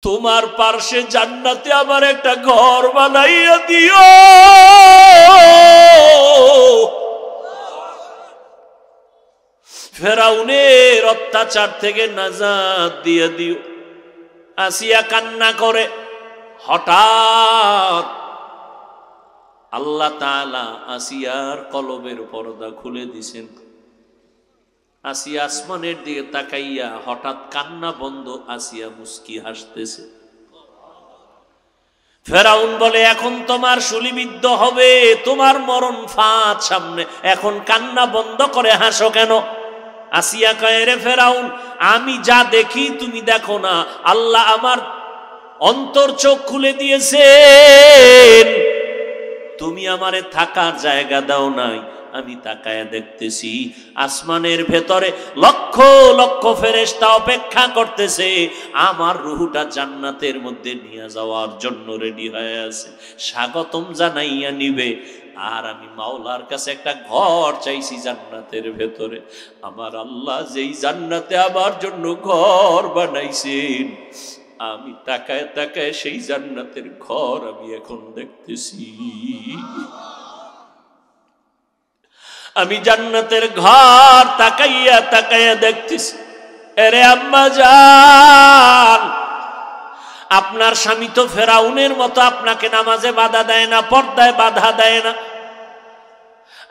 তোমার পার্শ্বে জান্নাতে আমার একটা ঘর বানাইয়া দিও। ফেরাউনের অত্যাচার থেকে নাজাত দিয়ে দিও। আসিয়া কান্না করে। হঠাৎ আল্লাহ তাআলা আসিয়ার কলবের পর্দা খুলে দিছেন। আসিয়া আসমানের দিকে তাকাইয়া হঠাৎ কান্না বন্ধ, আসিয়া মুস্কি হাসতেছে। ফেরাউন বলে, এখন তোমার শুলিবিদ্ধ হবে, তোমার মরণ ফাঁদ সামনে, এখন কান্না বন্ধ করে হাসো কেন? আসিয়া কয়, রে ফেরাউন, আমি যা দেখি তুমি দেখো না। আল্লাহ আমার অন্তর চোখ খুলে দিয়েছেন, তুমি আমারে থাকার জায়গা দাও নাই। আমি তাকায় দেখতেছি আসমানের ভেতরে লক্ষ লক্ষ ফেরেশতা অপেক্ষা করতেছে আমার রূহটা জান্নাতের মধ্যে নিয়ে যাওয়ার জন্য রেডি হয়ে আছে, স্বাগতম জানাইয়া নিবে। আর আমি মাওলার কাছে একটা ঘর চাইছি জান্নাতের ভেতরে। আমার আল্লাহ যেই জান্নাতে আমার জন্য ঘর বানাইছেন, আমি তাকায় তাকায় সেই জান্নাতের ঘর আমি এখন দেখতেছি। আমি জান্নাতের ঘর তাকাইয়া তাকাইয়া দেখতেছি। আরে আম্মা জান, আপনার স্বামী তো ফেরাউনের মতো আপনাকে নামাজে বাধা দেয় না, পর্দায় বাধা দেয় না।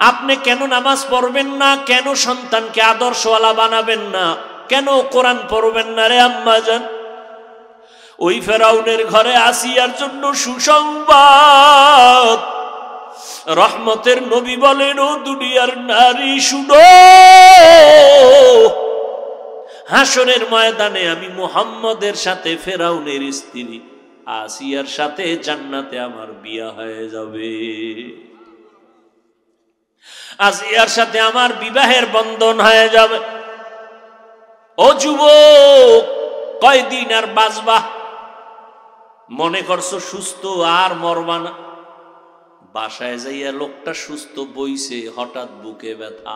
আপনি কেন নামাজ পড়বেন না? কেন সন্তানকে আদর্শওয়ালা বানাবেন না? কেন কোরআন পড়বেন না? রে আম্মা জান, ওই ফেরাউনের ঘরে আসিয়ার জন্য সুসংবাদ। রহমতের নবী বলেন, ও দুনিয়ার নারী শুনো, হাসরের ময়দানে আমি মুহাম্মদের সাথে ফেরাউনের স্ত্রী আসিয়ার সাথে জান্নাতে আমার বিয়া হয়ে যাবে। আসিয়ার সাথে আমার বিবাহের বন্ধন হয়ে যাবে। ও যুবক, কয়দিন আর বাঁচবা? মনে করছো সুস্থ আর মরবা না? বাসায় যাইয়া লোকটা সুস্থ বইছে, হঠাৎ বুকে ব্যথা।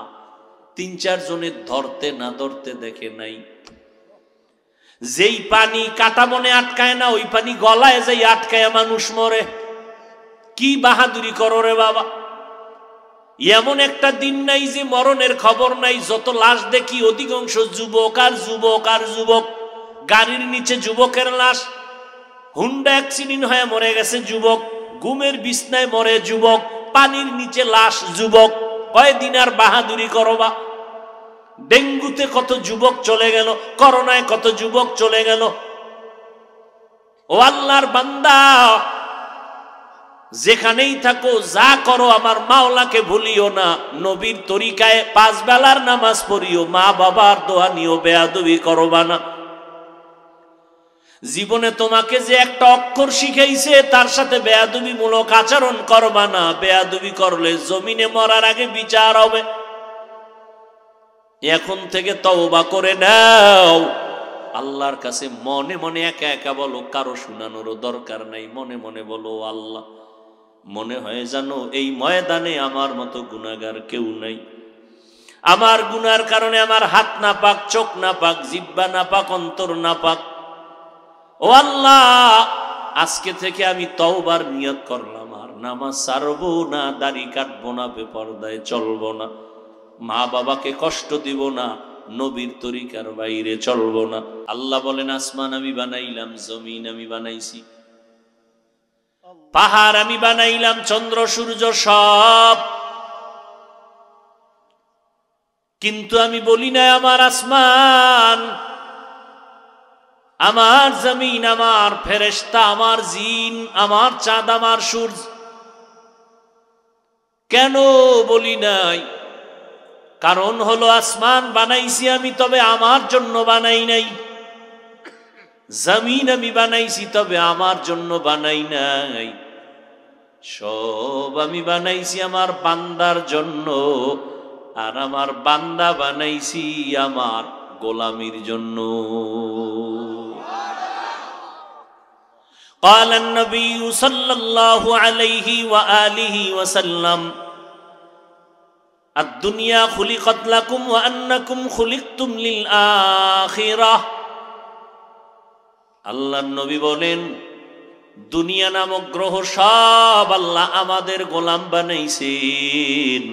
৩-৪ জনের ধরতে না ধরতে দেখে নাই। যেই পানি কাটা মনে আটকায় না, ওই পানি গলায় যাই আটকায় মানুষ মরে। কি বাহাদুরি করো রে বাবা! এমন একটা দিন নাই যে মরণের খবর নাই। যত লাশ দেখি অধিকাংশ যুবক আর যুবক আর যুবক। গাড়ির নিচে যুবকের লাশ, হুন্ডা অ্যাক্সিডেন্ট হয়ে মরে গেছে যুবক, ঘুমের বিছনায় মরে যুবক, পানির নিচে লাশ যুবক। কয়দিন আর বাহাদুরি করবা? ডেঙ্গুতে কত যুবক চলে গেল, করোনায় কত যুবক চলে গেল। ও আল্লাহর বান্দা, যেখানেই থাকো যা করো আমার মাওলাকে ভুলিও না। নবীর তরিকায় 5 বেলার নামাজ পড়িও, মা বাবার দোয়া নিও, বেয়াদবি করবা না। জীবনে তোমাকে যে একটা অক্ষর শিখাইছে তার সাথে বেয়াদবি মূলক আচরণ করবা না। বেয়াদবি করলে জমিনে মরার আগে বিচার হবে। এখন থেকে তওবা করে নাও। আল্লাহর কাছে মনে মনে একা একা বলো, কারো শোনানোরও দরকার নাই। মনে মনে বলো, আল্লাহ, মনে হয় জানো এই ময়দানে আমার মতো গুনাহগার কেউ নাই। আমার গুনার কারণে আমার হাত না পাক, চোখ না পাক, জিহ্বা না পাক, অন্তর না পাক। ও আল্লাহ, আজকে থেকে আমি তওবার নিয়ত করলাম, আর নামাজ ছাড়বো না, দাড়ি কাটবো না, বেপরদায় চলবো না, মা বাবাকে কষ্ট দিব না, নবীর তরিকার বাইরে চলবো না। আল্লাহ বলেন, আসমান আমি বানাইলাম, জমিন আমি বানাইছি, পাহাড় আমি বানাইলাম, চন্দ্র সূর্য সব, কিন্তু আমি বলি না আমার আসমান, আমার জমিন, আমার ফেরেশতা, আমার জিন, আমার চাঁদ, আমার সূর্য। কেন বলি নাই? কারণ হলো আসমান বানাইছি আমি, তবে আমার জন্য বানাই নাই। জমিন আমি বানাইছি, তবে আমার জন্য বানাই নাই। সব আমি বানাইছি আমার বান্দার জন্য, আর আমার বান্দা বানাইছি আমার গোলামির জন্য। قال النبي صلى الله عليه وآله وسلم الدنيا خلقت لكم وأنكم خلقتم للآخرة আল্লাহর নবী বলেন, দুনিয়া নামক গ্রহ সব আল্লাহ আমাদের গোলাম বানাইছেন,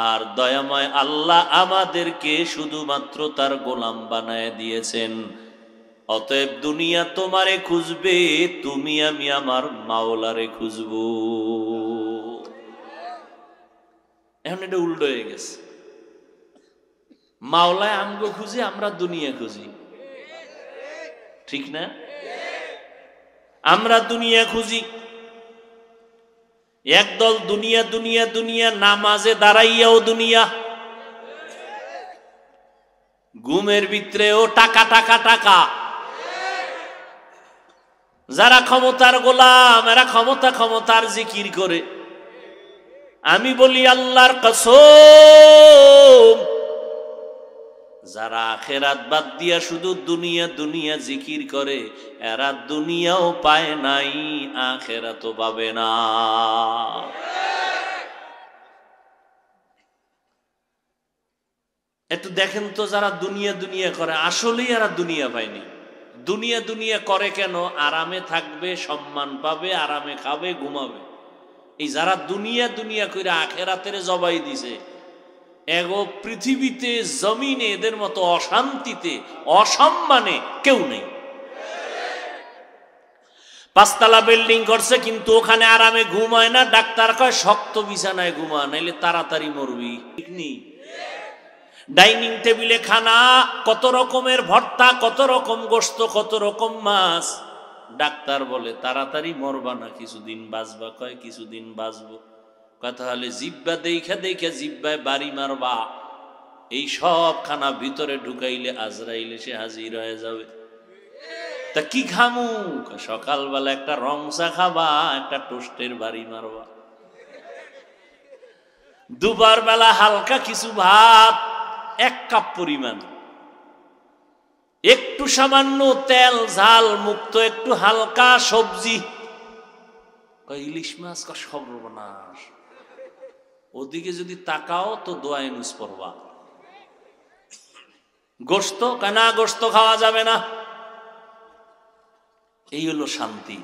আর দয়াময় আল্লাহ আমাদেরকে শুধুমাত্র তার গোলাম বানায় দিয়েছেন। অতএব দুনিয়া তোমারে খুঁজবে, তুমি আমি আমার মাওলারে খুঁজব। এখন এটা উল্টো হয়ে গেছে, মাওলায় আমগো খুঁজে, আমরা দুনিয়া খুঁজি, ঠিক না? আমরা দুনিয়া খুঁজি, একদল দুনিয়া দুনিয়া দুনিয়া, নামাজে দাঁড়াইয়াও দুনিয়া, ঘুমের ভিতরেও টাকা টাকা টাকা। যারা ক্ষমতার গোলাম, এরা ক্ষমতা ক্ষমতার জিকির করে। আমি বলি আল্লাহর কসম, যারা আখিরাত বাদ দিয়া শুধু দুনিয়া দুনিয়া জিকির করে, এরা দুনিয়াও পায় নাই, আখিরাতও পাবে না। একটু দেখেন তো, যারা দুনিয়া দুনিয়া করে আসলেই এরা দুনিয়া পায়নি। দুনিয়া দুনিয়া করে কেন? আরামে থাকবে, সম্মান পাবে, আরামে খাবে, ঘুমাবে। এই যারা দুনিয়া দুনিয়া করে আখিরাতের জবাই দিছে, এগো পৃথিবীতে জমিনে এদের মতো অশান্তিতে অসম্মানে কেউ নেই। পাঁচতলা বিল্ডিং করছে, কিন্তু ওখানে আরামে ঘুমায় না। ডাক্তার কয় শক্ত বিছানায় ঘুমা, নাইলে তাড়াতাড়ি মরবি, ঠিক নেই? ডাইনিং টেবিলে খানা, কত রকমের ভর্তা, কত রকম গোশত, কত রকম মাছ। ডাক্তার বলে তাড়াতাড়ি মরবা না, কিছুদিন বাঁচবা। কয় কিছুদিন বাঁচবো। কথা হলে জিব্বা দেখে দেখে জিব্বায় বাড়ি মারবা। এই সব খানা ভিতরে ঢুকাইলে আজরাইল এসে হাজির হয়ে যাবে। তা কি খামু? সকালবেলা একটা রংসা খাবা, একটা টোস্টের বাড়ি মারবা। দুপুর বেলা হালকা কিছু ভাত, 1 কাপ পরিমাণ, একটু সামান্য তেল ঝাল মুক্ত, একটু হালকা সবজি। ইলিশ মাছ, সর্বনাশ। ওদিকে যদি তাকাও তো দোয়া ইউনুস পড়বা। গোশত, কানা গোশত খাওয়া যাবে না। এই হলো শান্তি।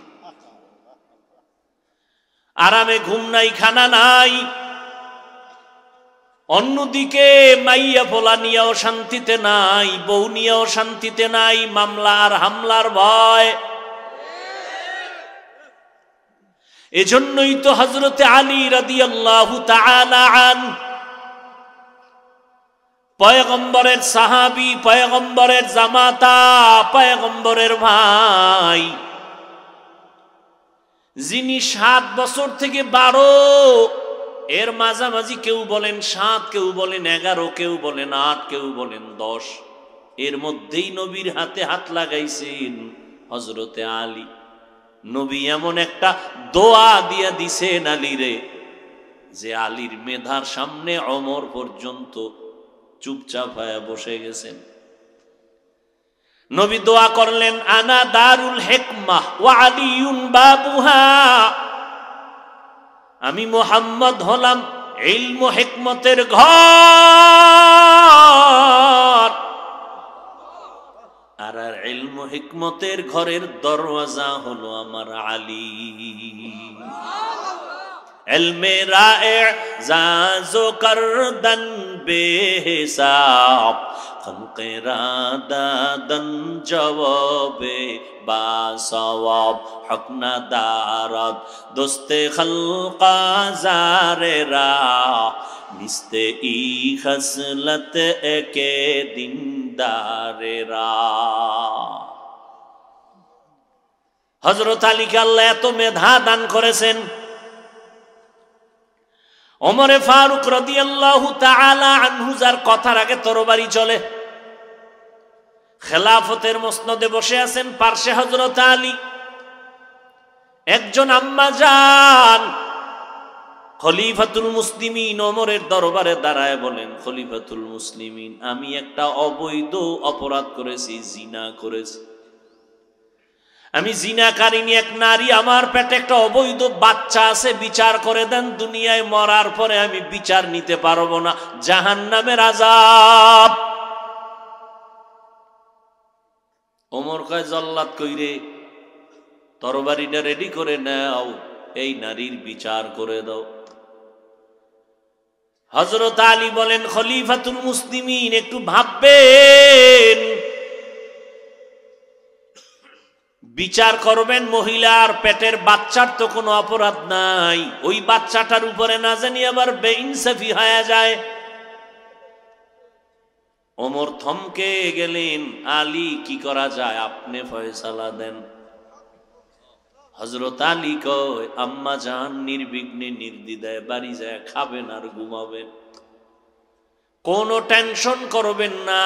আরামে ঘুম নাই, খানা নাই। অন্যদিকে মাইয়া পোলা নিয়েও শান্তিতে নাই, বউ নিয়েও শান্তিতে নাই, মামলা আর হামলার ভয়। এজন্যই তো হযরতে আলী রাদিয়াল্লাহু তাআলা আনহু, পয়গম্বরের সাহাবী, পয়গম্বরের জামাতা, পয়গম্বরের ভাই, যিনি 7 বছর থেকে 12, এর মাঝামাঝি কেউ বলেন 7, কেউ বলেন 11, কেউ বলেন 8, কেউ বলেন 10, এর মধ্যেই নবীর হাতে হাত লাগাইছেন হযরতে আলী। নবী এমন একটা দোয়া দিয়া দিছেন আলীরে, যে আলীর মেধার সামনে ওমর পর্যন্ত চুপচাপ হয়ে বসে গেছেন। নবী দোয়া করলেন, আনা দারুল হিকমাহ ওয়া আলিয়ুন বাবুহা। আমি মুহাম্মদ হলাম ইলম ও হিকমতের ঘর, আর ইলম ও হিকমতের ঘরের দরওয়াজা হলো আমার আলী। ইলমে রায়ে জাজো করদন বেহিসাব, খলকে রাদাদন জওয়াবে বা সওয়াব, হক না দারদ দোস্তে খলকা জারেরা, নিস্তে ই খসলত একে দিনদারেরা। হযরত আলীকে আল্লাহ এত মেধা দান করেছেন। ওমরে ফারুক রাদিয়াল্লাহু তাআলা আনহু, যার কথার আগে তরবারি চলে, খেলাফতের মসনদে বসে আছেন, পার্শ্বে হযরত আলী। একজন আম্মা জান খলিফাতুল মুসলিমিন ওমরের দরবারে দাঁড়ায় বলেন, খলিফাতুল মুসলিমিন, আমি একটা অবৈধ অপরাধ করেছি, জিনা করেছি। আমি জিনাকারিনী এক নারী, আমার পেটে একটা অবৈধ বাচ্চা আছে, বিচার করে দেন। দুনিয়ায় মরার পরে আমি বিচার নিতে পারবো না, জাহান্নামের আযাব। ওমর কয় জল্লাদ কইরে তরবারিটা রেডি করে নাও, এই নারীর বিচার করে দাও। হযরত আলী বলেন খলিফাতুল মুসলিমিন একটু ভাববেন, বিচার করবেন মহিলার পেটের বাচ্চার তো কোনো অপরাধ নাই, ওই বাচ্চাটার উপরে না জানি আবার বেইনসাফি হয়ে যায়। ওমর থমকে গেলেন, আলী কি করা যায় আপনি ফয়সালা দেন। হযরত আলী কয় আম্মা জান নির্বিঘ্নে নির্দ্বিধায় বাড়ি যায় খাবেন আর ঘুমাবেন, কোনো টেনশন করবেন না।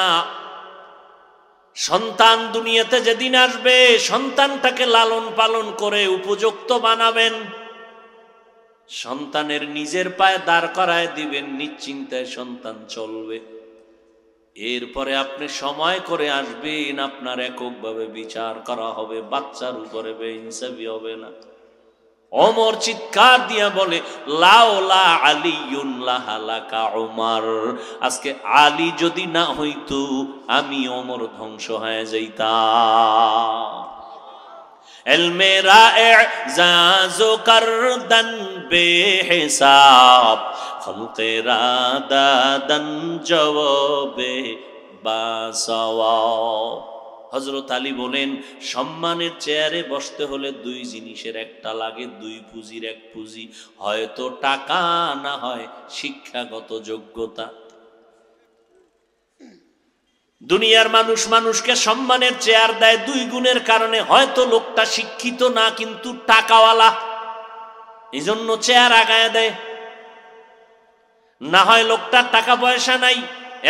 সন্তান দুনিয়াতে যেদিন আসবে সন্তানটাকে লালন পালন করে উপযুক্ত বানাবেন, সন্তানের নিজের পায়ে দাঁড় করায় দিবেন, নিশ্চিন্তায় সন্তান চলবে। এরপরে আপনি সময় করে আসবেন, আপনার এককভাবে বিচার করা হবে, বাচ্চার উপরে বেইনসাফি হবে না। ওমর চিৎকার দিয়া বলে লাউলা আলিয়ুন লাহালাকা উমর, আজকে আলী যদি না হইতো আমি ওমর ধ্বংস হয়ে যাইতাম। ইলমে রা'জাজো করদন বেহিসাব, খলকে রাদাদন জওয়াবে বাসওয়াব। হযরত আলী বলেন সম্মানের চেয়ারে বসতে হলে দুই জিনিসের একটা লাগে, দুই পুঁজির এক পুঁজি, হয়তো টাকা না হয় শিক্ষাগত যোগ্যতা। দুনিয়ার মানুষ মানুষকে সম্মানের চেয়ার দেয় দুই গুণের কারণে, হয়তো লোকটা শিক্ষিত না কিন্তু টাকাওয়ালা, এই জন্য চেয়ার আগায় দেয়, না হয় লোকটার টাকা পয়সা নাই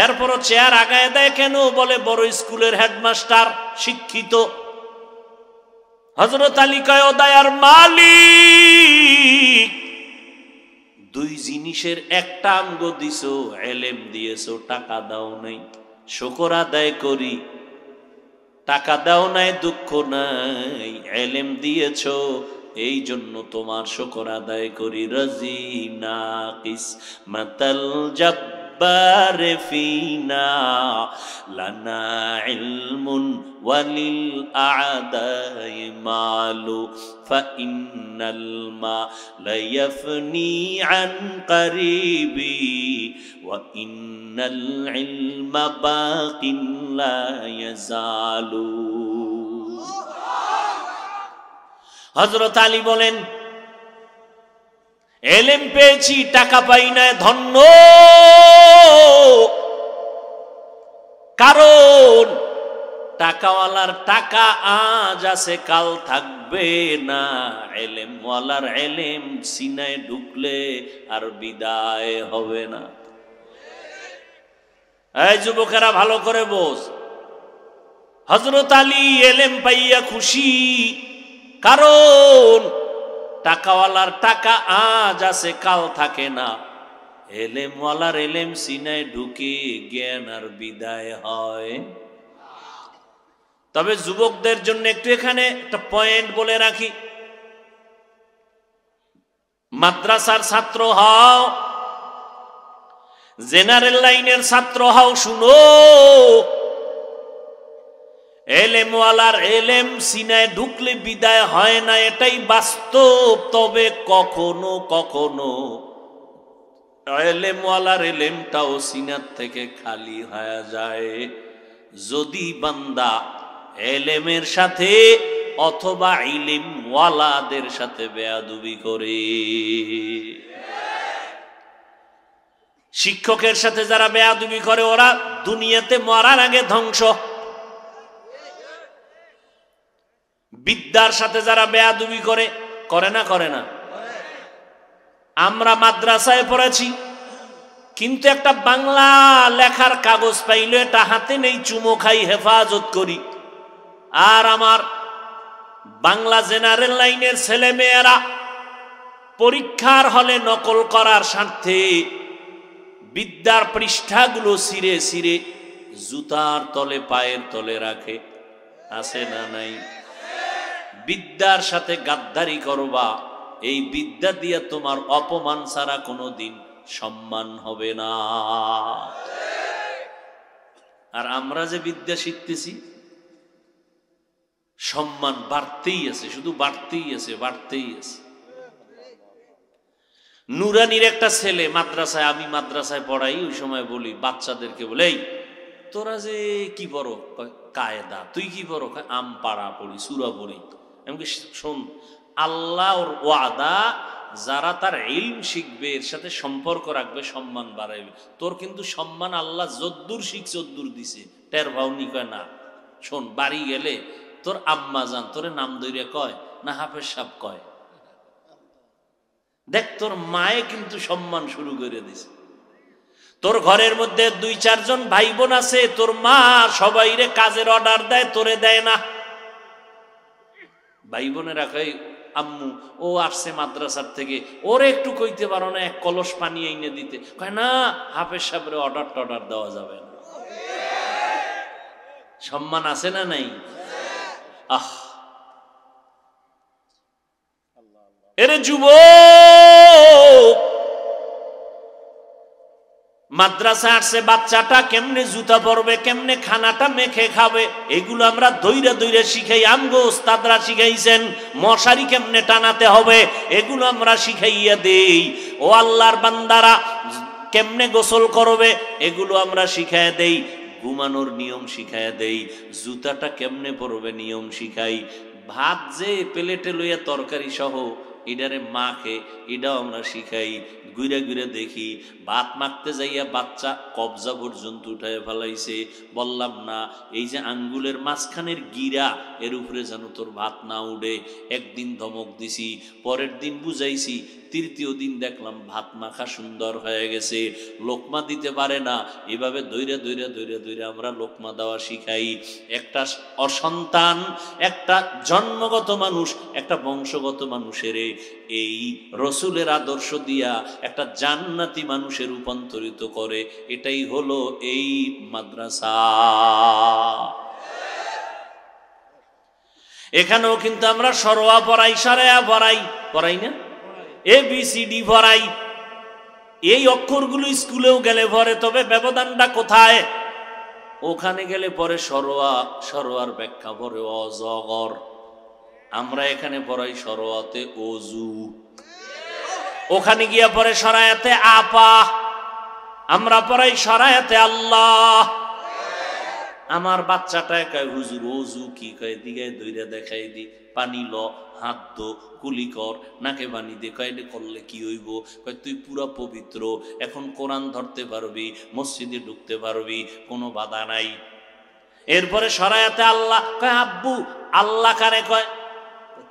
এরপরও চেয়ার আগায় দেয় কেন, বলে বড় স্কুলের হেডমাস্টার শিক্ষিত। হযরত আলী কয় ও দয়ার মালিক, দুই জিনিসের একটা অঙ্গ দিছো, ইলম দিয়েছো, টাকা দাও নাই, শুকর আদায় করি। টাকা দাও নাই দুঃখ নাই, ইলম দিয়েছো এই জন্য তোমার শুকর আদায় করি। রাজি নাকিস মাতাল জব্বার ফিনা লানা ইলমুন ওয়ালিল আ'দাই মালু ফাইন্নাল মালা ইয়াফনি আন করিবি ওয়া ইন্নাল ইলমা বাকিন লা ইয়াজালু। হযরত আলী বলেন ইলম পেয়েছি টাকা পাই না, ধন্য, কারণ টাকাওয়ালার টাকা আজ আছে কাল থাকবে না, ইলমওয়ালার ইলম সিনায় ঢুকলে আর বিদায় হবে না। এই যুবকেরা ভালো করে বোঝ, হযরত আলী ইলম পাইয়া খুশি, কারণ টাকাওয়ালার টাকা আজ আছে কাল থাকে না, ইলমওয়ালার ইলম সিনায় ঢুকে জ্ঞান আর বিদায় হয়। তবে যুবকদের জন্য একটু এখানে একটা পয়েন্ট বলে রাখি, মাদ্রাসার ছাত্র হও, জেনারেল লাইনের ছাত্র হও, শুনো, ইলমওয়ালার ইলম সিনায় ঢুকলে বিদায় হয় না, এটাই বাস্তব। তবে কখনো কখনো ইলমওয়ালার ইলমটাও সিনার থেকে খালি হয়ে যায় যদি বান্দা ইলমের সাথে অথবা ইলমওয়ালাদের সাথে বেয়াদবি করে। শিক্ষকের সাথে যারা বেয়াদবি করে ওরা দুনিয়াতে মরার আগে ধ্বংস। বিদ্যার সাথে যারা বেয়াদবি করে, করে না করে না? আমরা মাদ্রাসায় পড়েছি কিন্তু একটা বাংলা লেখার কাগজ পাইলে এটা হাতে নেই, চুমো খাই, হেফাজত করি। আর আমার বাংলা জেনারেল লাইনের ছেলে মেয়েরা পরীক্ষার হলে নকল করার স্বার্থে বিদ্যার পৃষ্ঠাগুলো ছিঁড়ে ছিঁড়ে জুতার তলে পায়ের তলে রাখে, আছে না নাই? বিদ্যার সাথে গাদ্দারি করবা, এই বিদ্যা দিয়ে তোমার অপমান ছাড়া কোনোদিন সম্মান হবে না। আর আমরা যে বিদ্যা শিখতেছি সম্মান বাড়তেই আছে, শুধু বাড়তেই আছে, বাড়তেই আছে। নুরানির একটা ছেলে মাদ্রাসায়, আমি মাদ্রাসায় পড়াই, ওই সময় বলি বাচ্চাদেরকে, বলে এই তোরা যে কি পড়ো? কায়দা। তুই কি পড়ো? আম পাড়া পড়ি, সূরা পড়ি। আমি শোন, আল্লাহর ওয়াদা, যারা তার ইলম শিখবে, এর সাথে সম্পর্ক রাখবে, সম্মান বাড়াইবে। তোর কিন্তু সম্মান আল্লাহ যদ্দুর শিখছে যদ্দুর দিছে, টের ভাউনি। কয় না, শোন, বাড়ি গেলে তোর আম্মা জান তোরে নাম ধরে কয় না হাফেজ সাহেব কয়? দেখ, তোর মায়ে কিন্তু সম্মান শুরু করে দিছে। তোর ঘরের মধ্যে 2-4 জন ভাই বোন আছে, তোর মা সবাইরে কাজের অর্ডার দেয়, তোরে দেয় না। ভাই বোনেরা কয় আম্মু ও আসছে মাদ্রাসার থেকে, ওরে একটু কইতে পারো না 1 কলস পানি এনে দিতে? কয় না, হাফেজ সাহেবের অর্ডার দেওয়া যাবে না। সম্মান আছে না নাই? আহ, এরে যুবক, মাদ্রাসা আসছে, বাচ্চাটা কেমনে জুতা পরবে, কেমনে খানাটা মেখে খাবে, এগুলো আমরা দইরা দইরা শিখাই। আমগো ওস্তাদরা শিখাইছেন মশারি কেমনে টানাতে হবে, এগুলো আমরা শিখাইয়া দেই। ও আল্লাহর বান্দারা, কেমনে গোসল করবে, এগুলো আমরা শিখাইয়া দেই। ঘুমানোর নিয়ম শিখাইয়া দেই। জুতাটা কেমনে পরবে, নিয়ম শিখাই। ভাত যে প্লেটে লইয়া তরকারি সহ এটারে মাখে, এটাও আমরা শিখাই। ঘুরে ঘুরে দেখি ভাত মাখতে যাইয়া বাচ্চা কবজা পর্যন্ত উঠায় ফেলাইছে। বললাম না, এই যে আঙ্গুলের মাঝখানের গিরা, এর উপরে যেন তোর ভাত না উঠে। একদিন ধমক দিছি, পরের দিন বুঝাইছি, 3য় দিন দেখলাম ভাত মাখা সুন্দর হয়ে গেছে। লোকমা দিতে পারে না, এভাবে দইরা দইরা দইরা দইরা আমরা লোকমা দেওয়া শিখাই। একটা অসন্তান, একটা জন্মগত মানুষ, একটা বংশগত মানুষের এই রসুলের আদর্শ দিয়া একটা জান্নাতি মানুষে রূপান্তরিত করে। এটাই হলো এই মাদ্রাসা। এখানেও কিন্তু আমরা সরোয়া পড়াই, সারেয়া পড়াই না, ABCD পড়াই। এই অক্ষরগুলো স্কুলেও গেলে পড়ে, তবে ব্যবধানটা কোথায়? ওখানে গেলে পরে সরোয়ার ব্যাখ্যা পড়ে অজগর। আমরা এখানে পড়াই সরোয়াতে অজু, ওখানে গিয়া পরে সরায়াতে আপা। আমরা পড়াই সরায়াতে আল্লাহ। আমার বাচ্চাটা কয় হুজুর অজু কি? কয় দিকে দইরা দেখাই দি, পানি ল, হাত দো, কুলি কর, নাকে পানি দে। কয় করলে কি হইব? কয় তুই পুরা পবিত্র, এখন কোরআন ধরতে পারবি, মসজিদে ঢুকতে পারবি, কোনো বাধা নাই। এরপরে সরায়াতে আল্লাহ। কয় আব্বু আল্লাহ কারে কয়?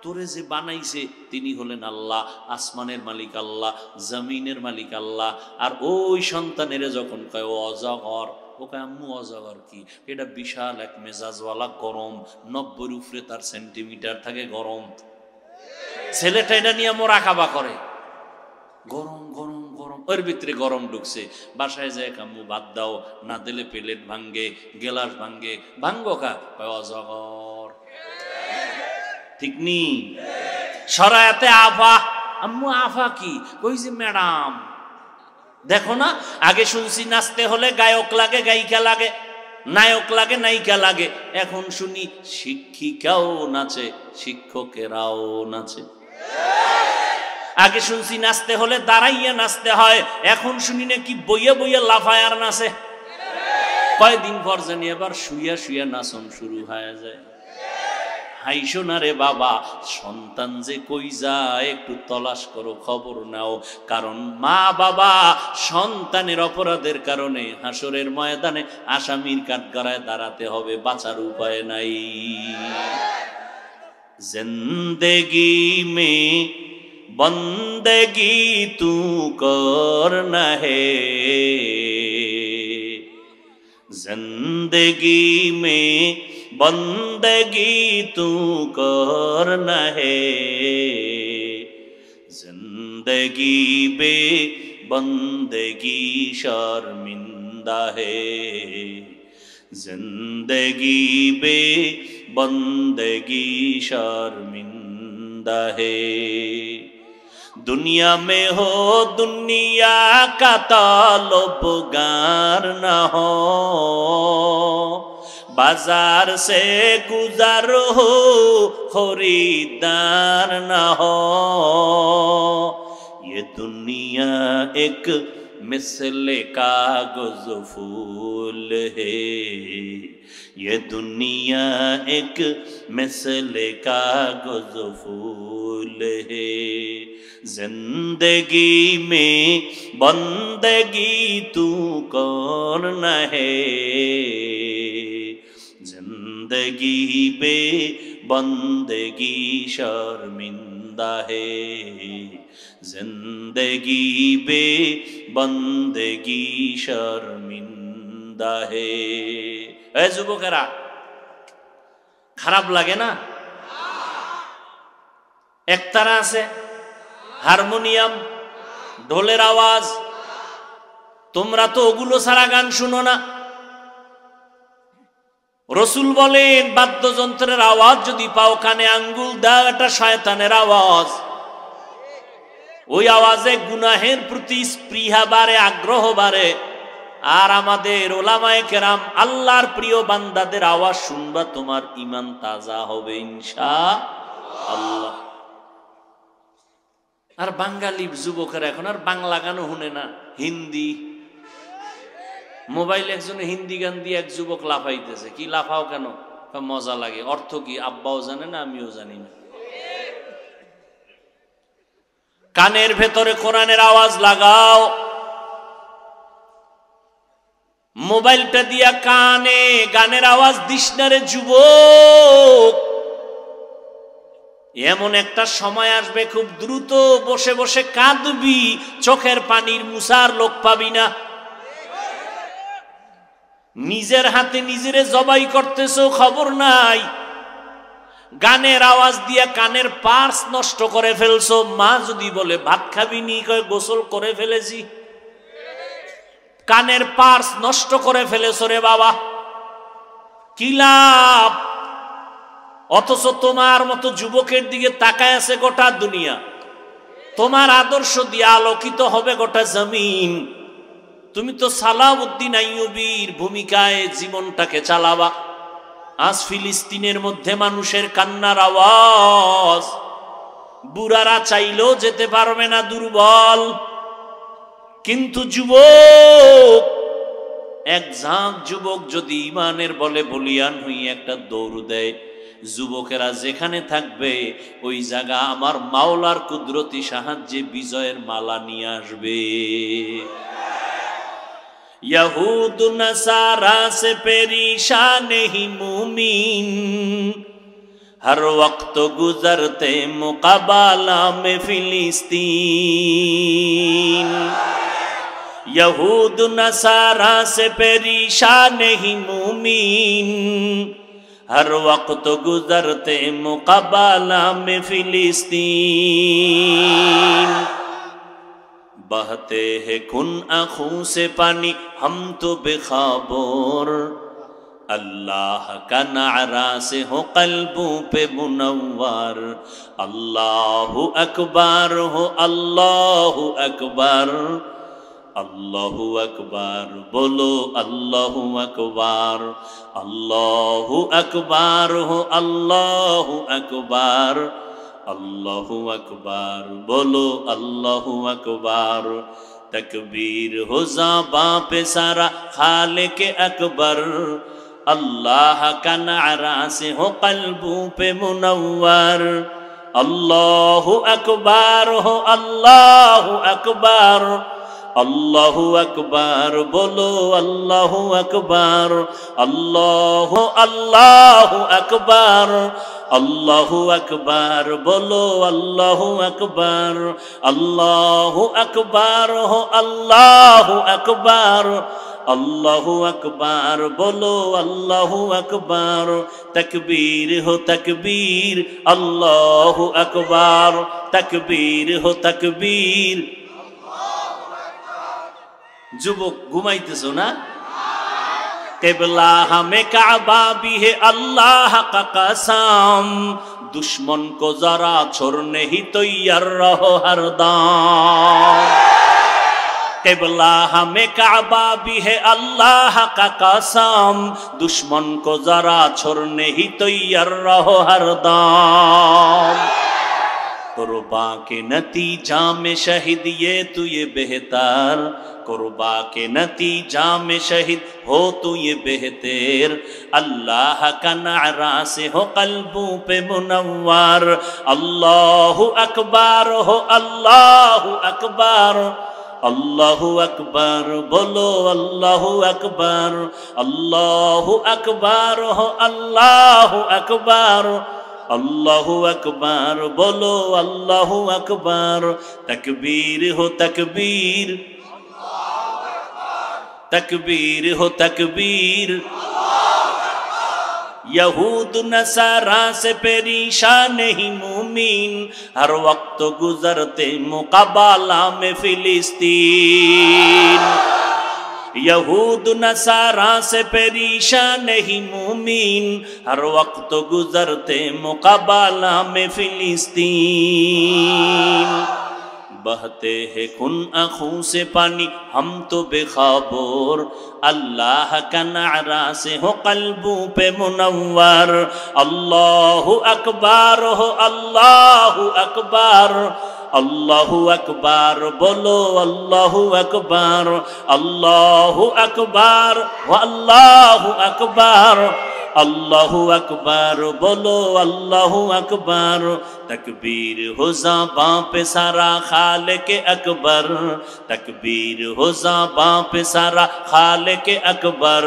তোরে যে বানাইছে তিনি হলেন আল্লাহ, আসমানের মালিক আল্লাহ, জমিনের মালিক আল্লাহ। আর ওই সন্তানের যখন কয় ও অজগর, ও কয় আম্মু অজগর কি? এটা বিশাল এক মেজাজওয়ালা গরম, 90 উপরে তার সেন্টিমিটার থাকে গরম। ছেলেটা এটা নিয়ে মোরাকাবা করে, গরম গরম গরম, ওর ভিতরে গরম ঢুকছে। বাসায় যায় আম্মু ভাত দাও, না দিলে প্লেট ভাঙ্গে, গেলাস ভাঙ্গে। ভাঙ্গো কা? অজগর। ঠিক নি? সরায়াতে আফা। আম্মু আফা কি? কই যে ম্যাডাম, দেখো না, আগে শুনছি নাচতে হলে গায়ক লাগে, গায়িকা লাগে, নায়ক লাগে, নায়িকা লাগে। এখন শুনি শিক্ষিকাও নাচে, শিক্ষকেরাও নাচে। আগে শুনছি নাচতে হলে দাঁড়াইয়া নাচতে হয়, এখন শুনি নাকি বইয়া বইয়া লাফায়ার নাচে। কয়দিন পর জানি এবার শুইয়া শুইয়া নাচন শুরু হয়ে যায়। হাইশো না রে বাবা, সন্তান যে কই যায় একটু তলাশ করো, খবর নাও। কারণ মা বাবা সন্তানের অপরাধের কারণে হাসরের ময়দানে আসামির কাঠগড়ায় দাঁড়াতে হবে, বাঁচার উপায় নাই। জিন্দেগি মে বন্দেগি তু করনা হে, जिंदगी में बंदगी तू करना है, जिंदगी बे बंदगी शर्मिंदा है, जिंदगी बे बंदगी शर्मिंदा है। दुनिया में हो दुनिया का ताल्लुबगार न हो, बाजार से गुजर हो खरीदार ना हो ये दुनिया एक मिसले कागज फूल है ये दुनिया एक मिसले कागज फूल है जिंदगी में बंदगी तू कौन न है जिंदगी बे बंदगी शर्मिंदा है जिंदगी बे बंदगी शर्मिंदा है ए যুবকেরা খারাপ লাগে না একতারা আছে হারমোনিয়াম ঢোলের আওয়াজ তোমরা তো ওগুলো ছাড়া গান শুনো না রসুল বলেন বাদ্যযন্ত্রের আওয়াজ যদি পাও কানে আঙ্গুল দাও এটা শয়তানের আওয়াজ ওই আওয়াজে গুনাহের প্রতি স্পৃহা বাড়ে আগ্রহ বাড়ে আর আমাদের ওলামায়ে কেরাম আল্লাহর প্রিয় বান্দাদের আওয়াজ শুনবা তোমার ঈমান তাজা হবে ইনশাআল্লাহ আর বাঙালি যুবকেরা এখন আর বাংলা গানও শুনে না হিন্দি মোবাইল একজনে হিন্দি গান দিয়ে এক যুবক লাফাইতেছে কি লাফাও কেন মজা লাগে অর্থ কি আব্বাও জানে না আমিও জানি না কানের ভেতরে কোরআনের আওয়াজ লাগাও মোবাইলটা দিয়া কানে গানের আওয়াজ দিস না রে যুবক এমন একটা সময় আসবে খুব দ্রুত বসে বসে কাঁদবি চোখের পানির মুছার লোক পাবি না নিজের হাতে নিজেরে জবাই করতেছো খবর নাই গানের আওয়াজ দিয়া কানের পার্স নষ্ট করে ফেলছো মা যদি বলে ভাত খাবি নি কয় গোসল করে ফেলেছি কানের পার্স নষ্ট করে ফেলেছো রে বাবা কি লাভ অথচ তোমার মতো যুবকের দিকে তাকায় আছে গোটা দুনিয়া তোমার আদর্শ দিয়ে আলোকিত হবে গোটা জমিন তুমি তো সালাউদ্দিন আইয়ুবীর ভূমিকায় জীবনটাকে চালাবা আজ ফিলিস্তিনের মধ্যে মানুষের কান্নার আওয়াজ বুড়ারা চাইলেও যেতে পারবে না দুর্বল কিন্তু যুবক এক ঝাঁক যুবক যদি ঈমানের বলে বলিয়ান হয়ে একটা দৌড় দেয় যুবকেরা যেখানে থাকবে ওই জায়গা আমার মাওলার কুদরতি সাহায্যে বিজয়ের মালা নিয়ে আসবে यहूद नसारा से परेशान ही मुमीन हर वक्त गुजरते मुकाबला में फिलिस्तीन यहूद नसारा से परेशान ही मुमीन हर वक्त गुजरते मुकाबला में फिलिस्तीन बहते हैं खून आँखों से पानी हम तो बेखबर अल्लाह का नारा से हो कल्बों पे मुनव्वर अल्लाहु अकबर हो अल्लाहु अकबर अल्लाहु अकबर बोलो अल्लाहु अकबर अल्लाहु अकबर हो अल्लाहु अकबर अल्लाहु अकबर बोलो अल्लाहु अकबर तकबीर हो ज़बां पे सारा खालिक अकबर अल्लाह का नारा से हो कल्बों पे मुनव्वर अल्लाहु अकबर हो अल्लाहु अकबर अल्लाहु अकबर बोलो अल्लाहु अकबर अल्लाहु अल्लाहु अकबर अल्लाहु अकबर बोलो अल्लाहु अकबर अल्लाहु अकबर हो अल्लाहु अकबर अल्लाहु अकबर बोलो अल्लाहु अकबर तकबीर हो तकबीर अल्लाहु अकबर तकबीर हो तकबीर যুবক ঘুমাইতেছো না किबला हमें काबा भी है अल्लाह का कसम दुश्मन को जरा छोड़ने ही तैयार रहो हरदम क़िबला हमें काबा भी है अल्लाह का कसम, दुश्मन को जरा छोड़ने ही तैयार रहो हरदम। कुर्बा के नतीजा में शहीद ये बेहतर, कुर्बा के नतीजा में शहीद हो तू ये बेहतर। अल्लाह का नारा से हो कल्बों पे मुनव्वर, अल्लाहु अकबर हो अल्लाहु अकबर, अल्लाहु अकबर बोलो अल्लाहु अकबर, अल्लाहु अकबर हो अल्लाहु अकबर, अल्लाहु अकबर बोलो अल्लाहु अकबर। तकबीर हो तकबीर, तकबीर हो तकबीर। यहूद नसारा से परेशान नहीं मुमीन, हर वक्त गुजरते मुकाबला में फिलिस्तीन। यहूद नसारा से परेशान नहीं मुमीन, हर वक्त गुजरते मुकाबला में फिलिस्तीन। बहते हैं खून आँखों से पानी हम तो बेखबर, अल्लाह का नारा से हो कल्बों पे मुनव्वर। अल्लाहु अकबर हो अल्लाहु अकबर, अल्लाहु अकबर बोलो अल्लाहु अकबर, अल्लाहु अकबर व अल्लाहु अकबर, अल्लाहु अकबर बोलो अल्लाहु अकबर। तकबीर हो ज़बां पे सारा खालिक़ अकबर, तकबीर हो ज़बां पे सारा खालिक़ अकबर।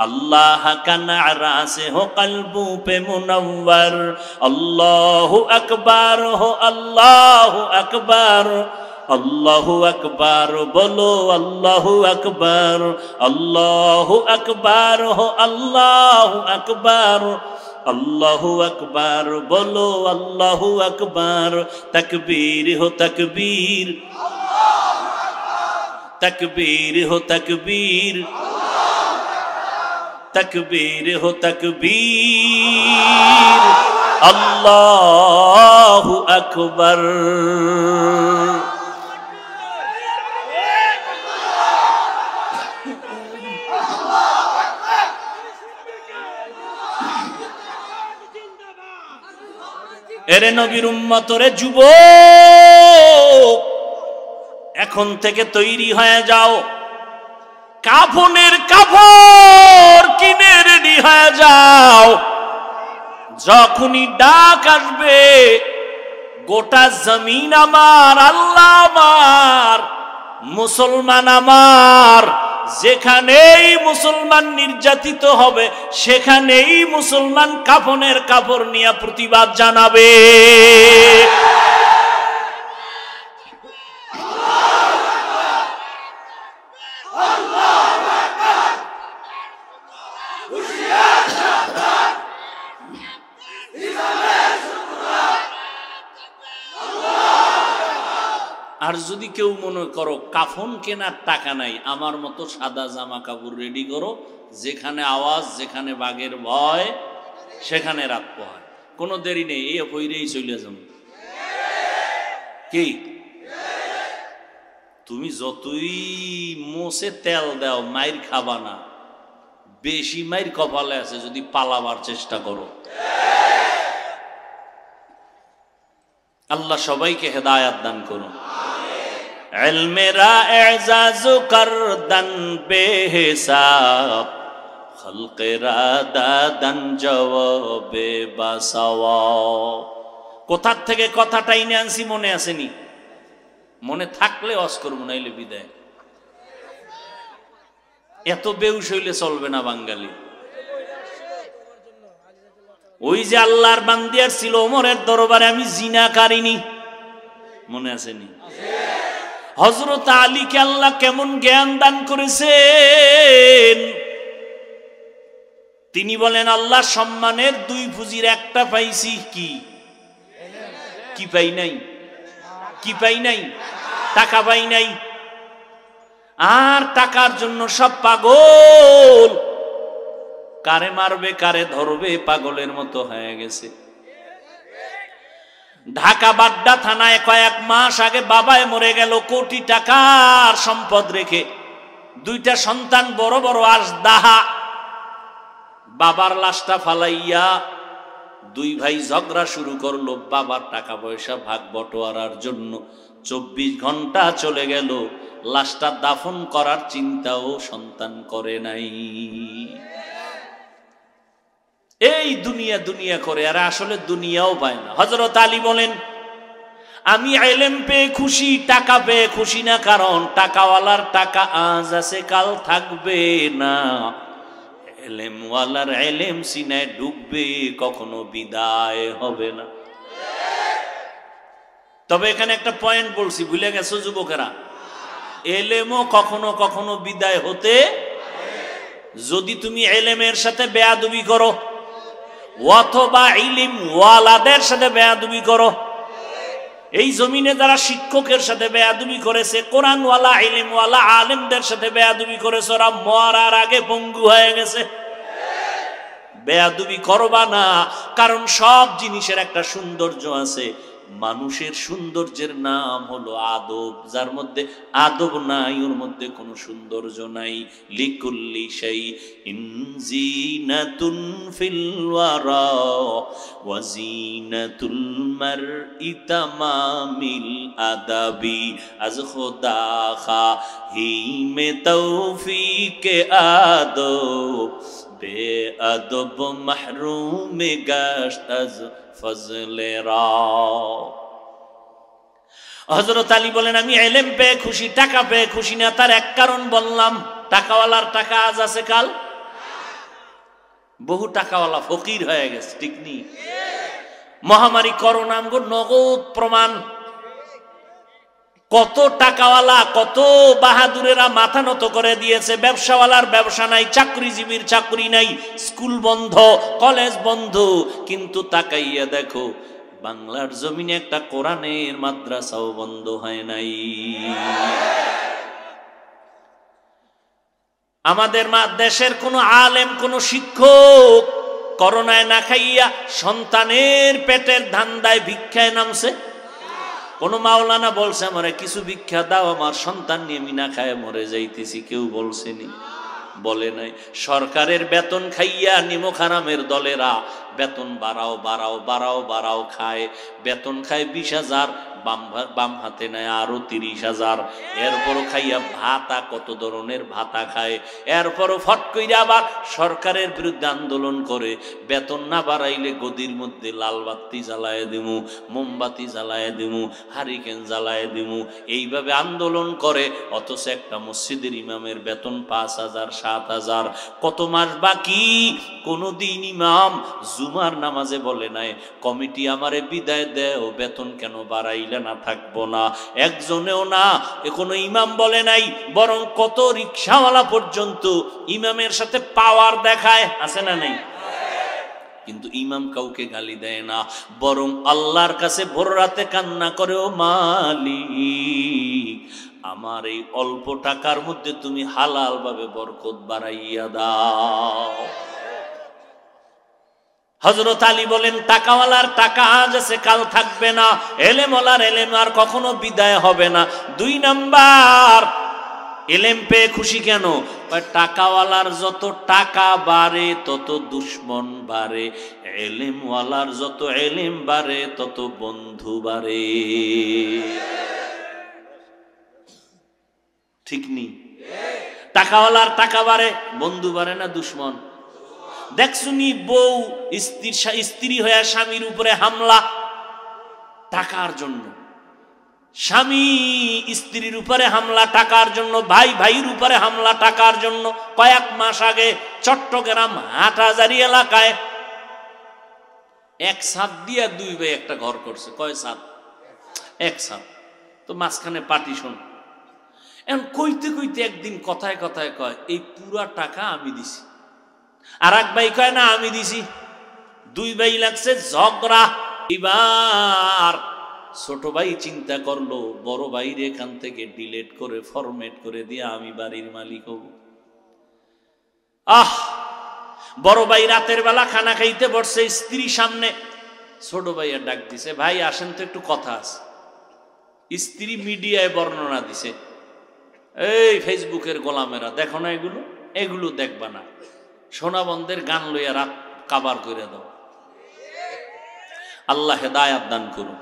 अल्लाह का नारा से हो कल्बों पे मुनव्वर, अल्लाहु अकबर हो अल्लाहु अकबर, अल्लाहु अकबर बोलो अल्लाहु अकबर, अल्लाहु अकबर हो अल्लाहु अकबर, अल्लाहु अकबर बोलो अल्लाहु अकबर। तकबीर हो तकबीर, तकबीर हो तकबीर, तकबीर हो तकबीर। अल्लाहु अकबर। এরে নবীর উম্মতরে যুবক, এখন থেকে তৈরি হয়ে যাও, কাফনের কাপড় কিনে রেডি হয়ে যাও। যখনই ডাক আসবে, গোটা জমিন আমার, আল্লাহ আমার, মুসলমান আমার। যেখানেই মুসলমান নির্যাতিত হবে, সেখানেই মুসলমান কাফনের কাপড় নিয়ে প্রতিবাদ জানাবে। আর যদি কেউ মনে করো কাফন কেনার টাকা নাই, আমার মতো সাদা জামা কাপড় রেডি করো, যেখানে আওয়াজ, যেখানে বাঘের ভয়, সেখানে রাত পোহায়, কোনো দেরি নেই, এই হইরেই চলে যাও। কি তুমি যতই মোষে তেল দাও, মাইর খাবা না, বেশি মাইর কপালে আছে যদি পালাবার চেষ্টা করো। আল্লাহ সবাইকে হেদায়াত দান করুন। ইলমেরা এজাজ করদন বেহিসাব, খলকেরা দাদন জবাবে বাসাওয়া। কোথার থেকে কথাটা এনে আনছি মনে আসেনি? মনে থাকলে ওয়াজ করব, নাইলে বিদায়। এত বেউস হইলে চলবে না বাঙালি। ওই যে আল্লাহর বান্দিয়ার ছিল ওমরের দরবারে, আমি জিনা কারিনি, মনে আসেনি? হযরত আলীকে আল্লাহ কেমন জ্ঞান দান করেছেন। তিনি বলেন, আল্লাহ সম্মানের দুই পুঁজির একটা পাইছি, কি কি পাই নাই? কি পাই নাই? টাকা পাই নাই। আর টাকার জন্য সব পাগল, কারে মারবে কারে ধরবে পাগলের মতো হয়ে গেছে। ঢাকা বাড্ডা থানায় কয়েক মাস আগে বাবায় মরে গেল, কোটি টাকার সম্পদ রেখে, দুইটা সন্তান বড় বড় আজদাহা। বাবার লাশটা ফালাইয়া দুই ভাই ঝগড়া শুরু করলো বাবার টাকা পয়সা ভাগ বটোয়ারার জন্য। 24 ঘন্টা চলে গেল, লাশটা দাফন করার চিন্তাও সন্তান করে নাই। এই দুনিয়া দুনিয়া করে, আর আসলে দুনিয়াও পায় না। হযরত আলী বলেন, আমি ইলম পেয়ে খুশি, টাকা পেয়ে খুশি না, কারণ টাকাওয়ালার টাকা আজ আছে কাল থাকবে না, ইলমওয়ালার ইলম সিনায় ঢুকবে, কখনো বিদায় হবে না। তবে এখানে একটা পয়েন্ট বলছি, ভুলে গেছো যুবকেরা, ইলমও কখনো কখনো বিদায় হতে, যদি তুমি ইলমের সাথে বেয়াদবি করো অথবা ইলম ওয়ালাদের সাথে বেয়াদবি করো। এই জমিনে যারা শিক্ষকের সাথে বেয়াদবি করেছে, কোরআনওয়ালা ইলমওয়ালা আলেমদের সাথে বেয়াদবি করেছে, ওরা মরার আগে পঙ্গু হয়ে গেছে। বেয়াদবি করবা না, কারণ সব জিনিসের একটা সৌন্দর্য আছে। মানুষের সৌন্দর্যের নাম হলো আদব, যার মধ্যে আদব নাই ওর মধ্যে কোনো সৌন্দর্য নাই। লিকুল্লি শাইইন জিনাতুন ফিল ওয়ারা ওয়া জিনাতুল মারই তামামিল আদাবি, আজ খোদা খাহি মে তৌফিকে আদব, বেআদব মাহরুম গাশত আজ ফজলে রা। হযরত আলী বলেন, আমি ইলম পেয়ে খুশি, টাকা পেয়ে খুশি না। তার এক কারণ বললাম, টাকাওয়ালার টাকা আজ আছে কাল। বহু টাকাওয়ালা ফকির হয়ে গেছে, ঠিক নেই? মহামারী করোনা আমগো নগদ প্রমাণ। কত টাকাওয়ালা, কত বাহাদুরেরা মাথা নত করে দিয়েছে। ব্যবসাওয়ালার ব্যবসা নাই, চাকরিজীবীর চাকরি নাই, স্কুল বন্ধ, কলেজ বন্ধ। কিন্তু তাকাইয়া দেখো, বাংলার জমিনে একটা কোরআনের মাদ্রাসাও বন্ধ হয় নাই। আমাদের দেশের কোন আলেম, কোন শিক্ষক করোনায় না খাইয়া সন্তানের পেটের ধান্দায় ভিক্ষায় নামছে? কোন মাওলানা বলছে আমারে কিছু ভিক্ষা দাও, আমার সন্তান নিয়ে আমি না খায় মরে যাইতেছি? কেউ বলছেনি? বলে নাই। সরকারের বেতন খাইয়া নিমক হারামের দলেরা বেতন বাড়াও বাড়াও বাড়াও বাড়াও খায়। বেতন খায় 20,000, বাম হাতে নেয় আরো 30,000। এরপরও খাইয়া ভাতা, কত ধরনের ভাতা খায়। এরপরও ফট কইরা আবার সরকারের বিরুদ্ধে আন্দোলন করে, বেতন না বাড়াইলে গদির মধ্যে লাল বাতি জ্বালায় দিমু, মোমবাতি জ্বালায় দিমু, হারিকেন জ্বালায় দিমু। এইভাবে আন্দোলন করে, অথচ একটা মসজিদের ইমামের বেতন 5,000, 7,000। কত মাস বাকি? কোনদিন ইমাম জুমার নামাজে বলে নাই, কমিটি আমারে বিদায় দেও, বেতন কেন বাড়াইলে না থাকবো না? একজনেও না, কোনো ইমাম বলে নাই। বরং কত রিকশাওয়ালা পর্যন্ত ইমামের সাথে পাওয়ার দেখায়, আছে না নেই? কিন্তু ইমাম কাউকে গালি দেয় না, বরং আল্লাহর কাছে ভোর রাতে কান্না করে, ও মালিক, আমার এই অল্প টাকার মধ্যে তুমি হালাল ভাবে বরকত বাড়াইয়া দাও। হযরত আলী বলেন, টাকাওয়ালার টাকা আজ আছে কাল থাকবে না, এলেমওয়ালার এলেম আর কখনো বিদায় হবে না। 2 নাম্বার, এলেম পেয়ে খুশি কেন? টাকাওয়ালার যত টাকা বাড়ে তত দুশ্মন বাড়ে, এলেমওয়ালার যত এলেম বাড়ে তত বন্ধু বাড়ে। ঠিক নেই? টাকাওয়ালার টাকা বাড়ে, বন্ধু বাড়ে না দুশ্মন? দেখছুনি বউ স্ত্রী হয়ে স্বামীর উপরে হামলা টাকার জন্য, স্বামী স্ত্রীর উপরে হামলা টাকার জন্য, ভাই ভাইয়ের উপরে হামলা টাকার জন্য। কয়েক মাস আগে চট্টগ্রাম হাটহাজারী এলাকায় এক ছাদ দিয়া 2 ভাই একটা ঘর করছে। কয় ছাদ? এক ছাদ। তো মাঝখানে পার্টিশন। এখন কইতে কইতে একদিন কথায় কথায় কয়, এই পুরা টাকা আমি দিছি। আর এক ভাই কয়, না আমি দিছি। 2 ভাই লাগছে ঝগড়া। এবার ছোট ভাই চিন্তা করলো, বড় ভাইরে এখান থেকে ডিলেট করে ফরমেট করে দিয়ে আমি বাড়ির মালিক হব। বড় ভাই রাতের বেলা খানা খাইতে বসছে, স্ত্রী সামনে, ছোট ভাইয়া ডাক দিছে, ভাই আসেন তো একটু কথা আছে। স্ত্রী মিডিয়ায় বর্ণনা দিছে, এই ফেসবুকের গোলামেরা দেখো না, এগুলো এগুলো দেখবা না, সোনাবন্ধের গান লইয়া রাত কাবার করে দাও। আল্লাহ হেদায়াত দান করুন।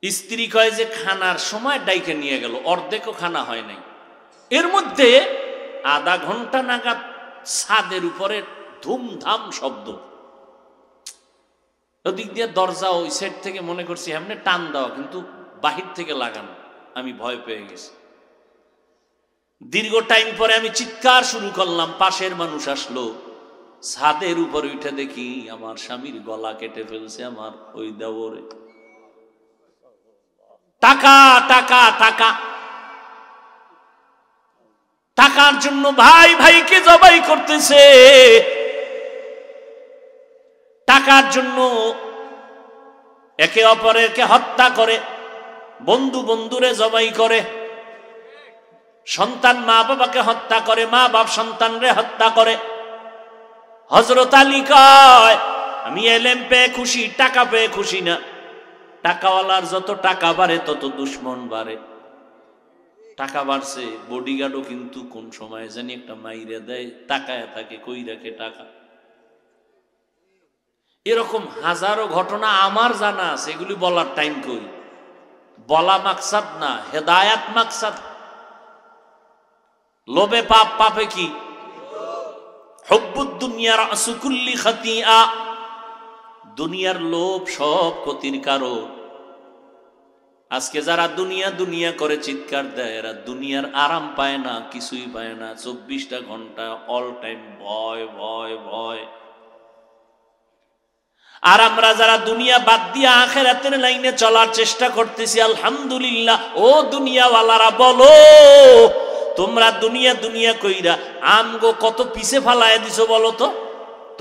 স্ত্রী কয় যে খানার সময় ডাইকে নিয়ে গেল, অর্ধেকও খানা হয় নাই। এর মধ্যে আধা ঘন্টা নাগাদ ছাদের উপরে ধুমধাম শব্দ। ওদিক দিয়ে দরজা ওই সাইড থেকে মনে করছি এমনি টান দেওয়া, কিন্তু বাহির থেকে লাগানো। আমি ভয় পেয়ে গেছি। দীর্ঘ টাইম পরে আমি চিৎকার শুরু করলাম, পাশের মানুষ আসলো। ছাদের উপরে উঠে দেখি আমার স্বামীর গলা কেটে ফেলছে আমার ওই দেওরে। টাকা টাকা টাকা, টাকার জন্য ভাই ভাইকে জবাই করতেছে, টাকার জন্য একে অপরকে হত্যা করে, বন্ধু বন্ধুরে জবাই করে, সন্তান মা বাবাকে হত্যা করে, মা বাপ সন্তানরে হত্যা করে। হযরত আলী কয় আমি এলেম পেয়ে খুশি, টাকা পেয়ে খুশি না। টাকাওয়ালার যত টাকা বাড়ে তত দুশ্মন বাড়ে। টাকা বাড়ছে, বডিগার্ডও কিন্তু কোন সময় জানি একটা মাইরে দেয়, তাকায় থাকে কই রাখে টাকা। এরকম হাজারো ঘটনা আমার জানা আছে, এগুলি বলার টাইম কই। বলা মাকসাদ না, হেদায়াত মাকসাদ। লোভে পাপ, পাপে কি? হুব্বুদ দুনিয়া রাসু কুল্লি খাতিয়া। দুনিয়ার লোভ সব ক্ষতির কারণ। আজকে যারা দুনিয়া দুনিয়া করে চিৎকার দেয়, এরা দুনিয়ার আরাম পায় না, কিছুই পায় না। 24টা ঘন্টা অল টাইম ভয় ভয় ভয়। আর আমরা যারা দুনিয়া বাদ দিয়ে আখিরাতের লাইনে চলার চেষ্টা করতেছি, আলহামদুলিল্লাহ। ও দুনিয়াওয়ালারা বলো, তোমরা দুনিয়া দুনিয়া কইরা আমগো কত পিছে ফালায় দিছো বলো তো।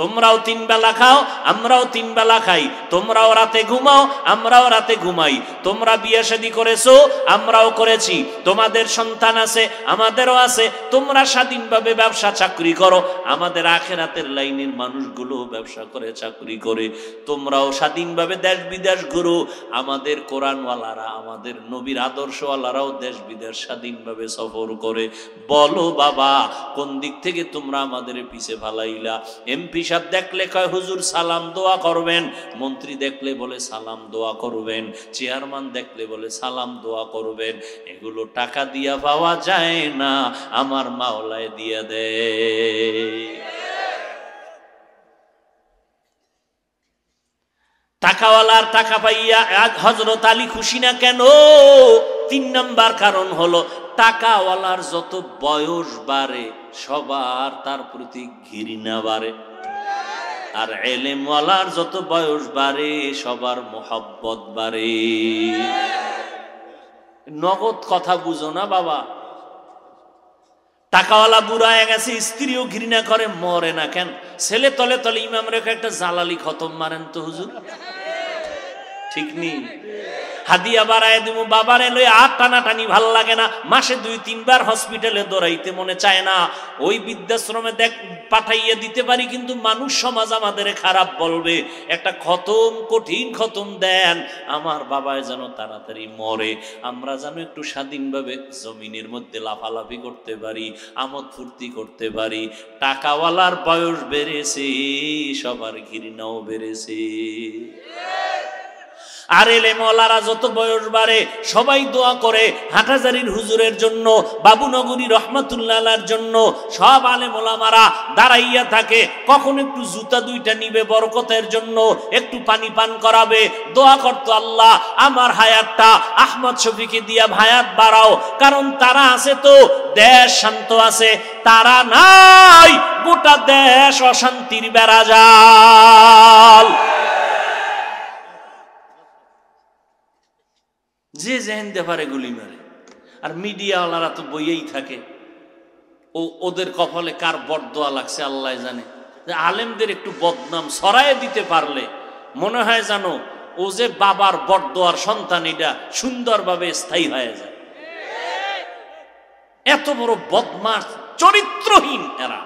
তোমরাও 3 বেলা খাও, আমরাও 3 বেলা খাই। তোমরাও রাতে ঘুমাও, আমরাও রাতে ঘুমাই। তোমরা বিয়ে শাদী করেছো, আমরাও করেছি। তোমাদের সন্তান আছে, আমাদেরও আছে। তোমরা স্বাধীনভাবে ব্যবসা চাকরি করো, আমাদের আখিরাতের লাইনের মানুষগুলো ব্যবসা করে চাকরি করে। তোমরাও স্বাধীনভাবে দেশ বিদেশ ঘুরো। আমাদের কোরআনওয়ালারা, আমাদের নবীর আদর্শওয়ালারাও দেশ বিদেশ স্বাধীনভাবে সফর করে। বলো বাবা, কোন দিক থেকে তোমরা আমাদের পিছে ফালাইলা? এমপি সাহেব দেখলে কয় হুজুর সালাম দোয়া করবেন, মন্ত্রী দেখলে বলে সালাম দোয়া করবেন, চেয়ারম্যান দেখলে বলে সালাম দোয়া করবেন। এগুলো টাকা দিয়া পাওয়া যায় না, আমার মাওলায় দিয়া দেয়। টাকাওয়ালার টাকা পাইয়া হযরত আলী খুশি না কেন? 3 নাম্বার কারণ হলো, টাকাওয়ালার যত বয়স বাড়ে সবার তার প্রতি ঘৃণা বাড়ে। আর এলেমওয়ালার যত বয়স বাড়ে সবার মোহাব্বত বাড়ে। নগদ কথা বুঝো না বাবা। টাকাওয়ালা বুড়া হয়ে গেছে, স্ত্রীও ঘৃণা করে, মরে না কেন? ছেলে তলে তলে ইমাম রেখে একটা জালালি খতম মারেন তো হুজুর, ঠিক নেই? হাদিয়া বাড়ায় দিব, বাবারে লই আর টানাটানি ভাল লাগে না। মাসে 2-3 বার হসপিটালে দৌড়াইতে মনে চায় না। ওই বৃদ্ধাশ্রমে দেখ পাঠাইয়া দিতে পারি, কিন্তু মানুষ সমাজ আমাদের খারাপ বলবে। একটা খতম, কঠিন খতম দেন, আমার বাবায় যেন তাড়াতাড়ি মরে, আমরা যেন একটু স্বাধীনভাবে জমিনের মধ্যে লাফালাফি করতে পারি, আমোদ ফুর্তি করতে পারি। টাকাওয়ালার বয়স বেড়েছে, সবার ঘৃণাও বেড়েছে। আর এলেমওয়ালারা যত বয়স বাড়ে সবাই দোয়া করে হাটহাজারীর হুজুরের জন্য, বাবুনগরী রহমাতুল্লাহ আলাইহির জন্য। সব আলেম ওলামারা দাঁড়াইয়া থাকে, কখন একটু জুতা 2টা নিবে বরকতের জন্য, একটু পানি পান করাবে, দোয়া করতো আল্লাহ আমার হায়াতটা আহমদ শফিকে দিয়া হায়াত বাড়াও। কারণ তারা আছে তো দেশ শান্ত আছে, তারা নাই গোটা দেশ অশান্তির বেড়াজাল। যে যেহেন দেফারে গুলি মারে। আর মিডিয়াওয়ালারা তো বইয়েই থাকে, ওদের কপালে কার বরদোয়া লাগছে আল্লাহ জানে। আলেমদের একটু বদনাম ছড়ায় দিতে পারলে মনে হয় জানো ও যে বাবার বরদোয়ার সন্তান, এটা সুন্দরভাবে স্থায়ী হয়ে যায়। এত বড় বদমাশ, চরিত্রহীন এরা।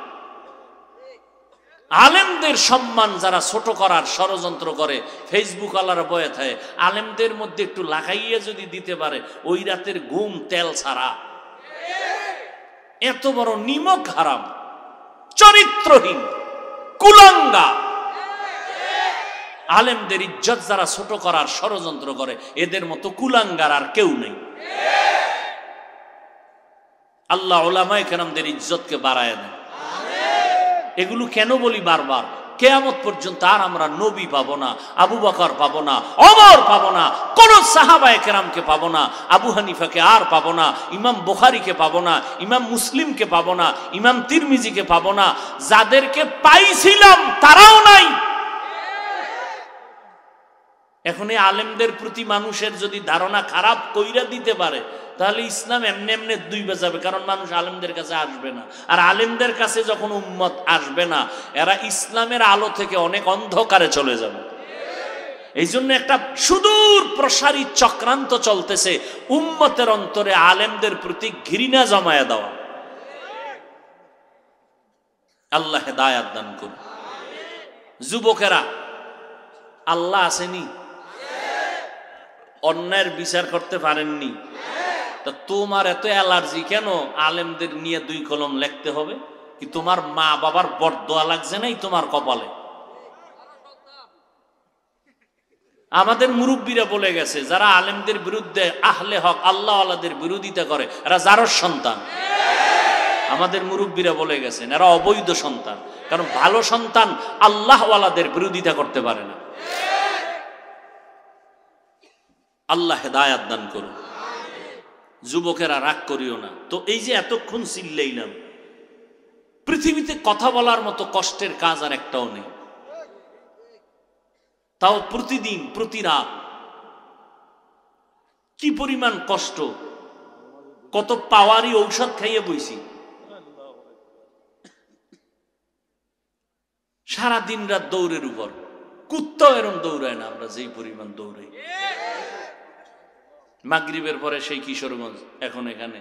আলেমদের সম্মান যারা ছোট করার ষড়যন্ত্র করে, ফেসবুক আলারা বয়ে থাকে, আলেমদের মধ্যে একটু লাগাইয়ে যদি দিতে পারে, ওই রাতের ঘুম তেল ছাড়া। এত বড় নিমক হারাম, চরিত্রহীন, কুলাঙ্গা আলেমদের ইজ্জত যারা ছোট করার ষড়যন্ত্র করে, এদের মতো কুলাঙ্গার আর কেউ নেই। আল্লাহ উলামায়ে কেরামদের ইজ্জতকে বাড়ায় দেন। এগুলো কেন বলি বারবার? কিয়ামত পর্যন্ত আর আমরা নবী পাবো না, আবু বকর পাবো না, ওমর পাবো না, কোন সাহাবায়ে কেরামকে পাবো না, আবু হানিফাকে আর পাবো না, ইমাম বুখারীকে পাবো না, ইমাম মুসলিমকে পাবো না, ইমাম তিরমিজিকে পাবো না। যাদেরকে পাইছিলাম তারাও নাই। এখন এই আলেমদের প্রতি মানুষের যদি ধারণা খারাপ কইরা দিতে পারে, তাহলে ইসলাম এমনি এমনি দুই বাজাবে। কারণ মানুষ আলেমদের কাছে আসবে না, আর আলেমদের কাছে যখন উম্মত আসবে না, এরা ইসলামের আলো থেকে অনেক অন্ধকারে চলে যাবে। এই জন্য একটা সুদূর প্রসারী চক্রান্ত চলতেছে, উম্মতের অন্তরে আলেমদের প্রতি ঘৃণা জমায়া দেওয়া। আল্লাহ হেদায়াত দান করুন। যুবকেরা, আল্লাহ আসেনি? অন্যায়ের বিচার করতে পারেননি? তা তোমার এত অ্যালার্জি কেন আলেমদের নিয়ে দুই কলম লিখতে হবে? কি তোমার মা বাবার বরদোয়া লাগছে নাই তোমার কপালে? আমাদের মুরব্বীরা বলে গেছে, যারা আলেমদের বিরুদ্ধে, আহলে হক আল্লাহ ওয়ালাদের বিরোধিতা করে, এরা জারর সন্তান। আমাদের মুরব্বীরা বলে গেছেন এরা অবৈধ সন্তান, কারণ ভালো সন্তান আল্লাহ ওয়ালাদের বিরোধিতা করতে পারে না। আল্লাহ হেদায়াত দান করুন। যুবকেরা রাগ করিও না। তো এই যে এতক্ষণ চিল্লাইলাম, পৃথিবীতে কথা বলার মতো কষ্টের কাজ আর একটাও নেই। তাও প্রতিদিন প্রতি রাত কি পরিমাণ কষ্ট, কত পাওয়ারি ঔষধ খাইয়ে বইছি। সারা দিন রাত দৌড়ের উপর, কুত্তাও এরম দৌড়ায় না আমরা যেই পরিমাণ দৌড়াই। মাগরিবের পরে সেই কিশোরগঞ্জ, এখন এখানে,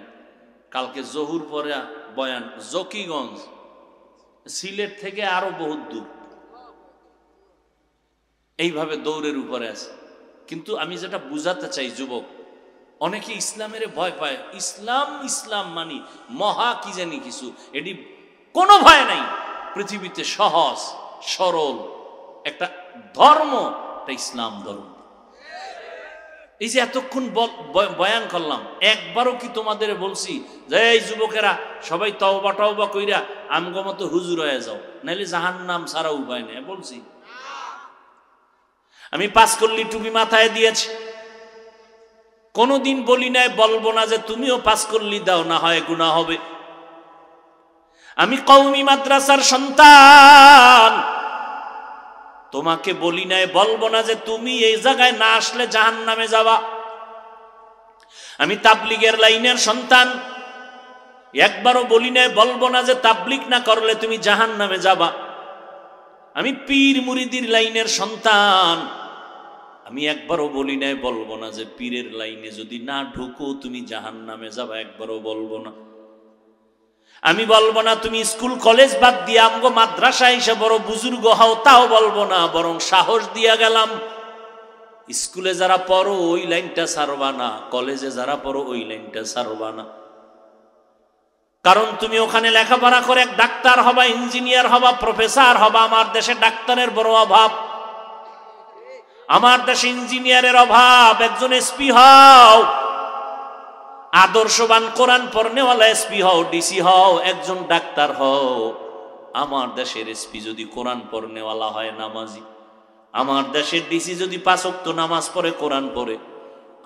কালকে জহুর পরে বয়ান জকিগঞ্জ, সিলেট থেকে আরো বহুত দূর। এইভাবে দৌড়ের উপরে আছে। কিন্তু আমি যেটা বুঝাতে চাই, যুবক অনেকে ইসলামের ভয় পায়। ইসলাম ইসলাম মানি মহা কি জানি কিছু, এটি কোনো ভয় নাই। পৃথিবীতে সহজ সরল একটা ধর্ম, একটা ইসলাম ধর্ম। এই যে এতক্ষণ বয়ান করলাম, একবারও কি তোমাদের বলছি যে এই যুবকেরা সবাই তওবা টওবা কইরা আমগো মতো হুজুর হয়ে যাও, নাইলে জাহান্নাম ছাড়া উপায় নেই? বলছি? আমি 5 কল্লি টুপি মাথায় দিয়েছি, কোনদিন বলি নাই, বলবো না যে তুমিও 5 কল্লি দাও, না হয় গুনাহ হবে। আমি কওমি মাদ্রাসার সন্তান, তোমাকে বলি নাই, বলবো না যে তুমি এই জায়গায় না আসলে জাহান্নামে যাবা। আমি তাবলীগের লাইনের সন্তান, একবারও বলি নাই, বলবো না যে তাবলীগ না করলে তুমি জাহান্নামে যাবা। আমি পীর মুরিদির লাইনের সন্তান, আমি একবারও বলি নাই, বলবো না যে পীরের লাইনে যদি না ঢুকো তুমি জাহান্নামে যাবা, একবারও বলবো না। আমি বলবো না তুমি স্কুল কলেজ বাদ দিয়ে আমগো মাদ্রাসা এসে বড় বুজুর্গ হও, তাও বলবো না। বরং সাহস দিয়া গেলাম, স্কুলে যারা পড়ো ওই লাইনটা ছাড়বা না, কলেজে যারা পড়ো ওই লাইনটা ছাড়বা না। কারণ তুমি ওখানে লেখাপড়া করে এক ডাক্তার হবা, ইঞ্জিনিয়ার হবা, প্রফেসর হবা। আমার দেশে ডাক্তারের বড় অভাব, আমার দেশে ইঞ্জিনিয়ারের অভাব। একজন এসপি হও, আদর্শবান কোরআন পড়নেওয়ালা এসপি হও, ডিসি হও, একজন ডাক্তার হও। আমার দেশের এসপি যদি কোরআন পড়নেওয়ালা হয়, নামাজি, আমার দেশের ডিসি যদি 5 ওয়াক্ত নামাজ পড়ে, কোরআন পড়ে,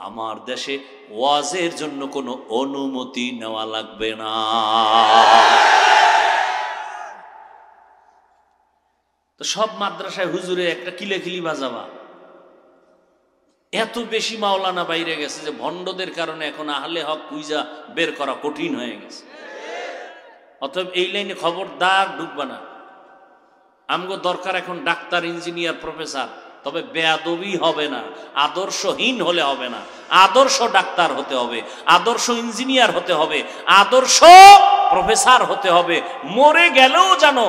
আমার দেশে ওয়াজের জন্য কোনো অনুমতি নেওয়া লাগবে না। তো সব মাদ্রাসায় হুজুরে একটা কিলেখিলি বাজাবা। এত বেশি মাওলানা বাইরে গেছে যে ভণ্ডদের কারণে এখন আহলে হক খুঁজা বের করা কঠিন হয়ে গেছে। অতএব এই লাইনে খবরদার ঢুকবা না। আমগো দরকার এখন ডাক্তার, ইঞ্জিনিয়ার, প্রফেসর, তবে বেয়াদবি হবে না, আদর্শহীন হলে হবে না। আদর্শ ডাক্তার হতে হবে, আদর্শ ইঞ্জিনিয়ার হতে হবে, আদর্শ প্রফেসর হতে হবে, মরে গেলেও যেন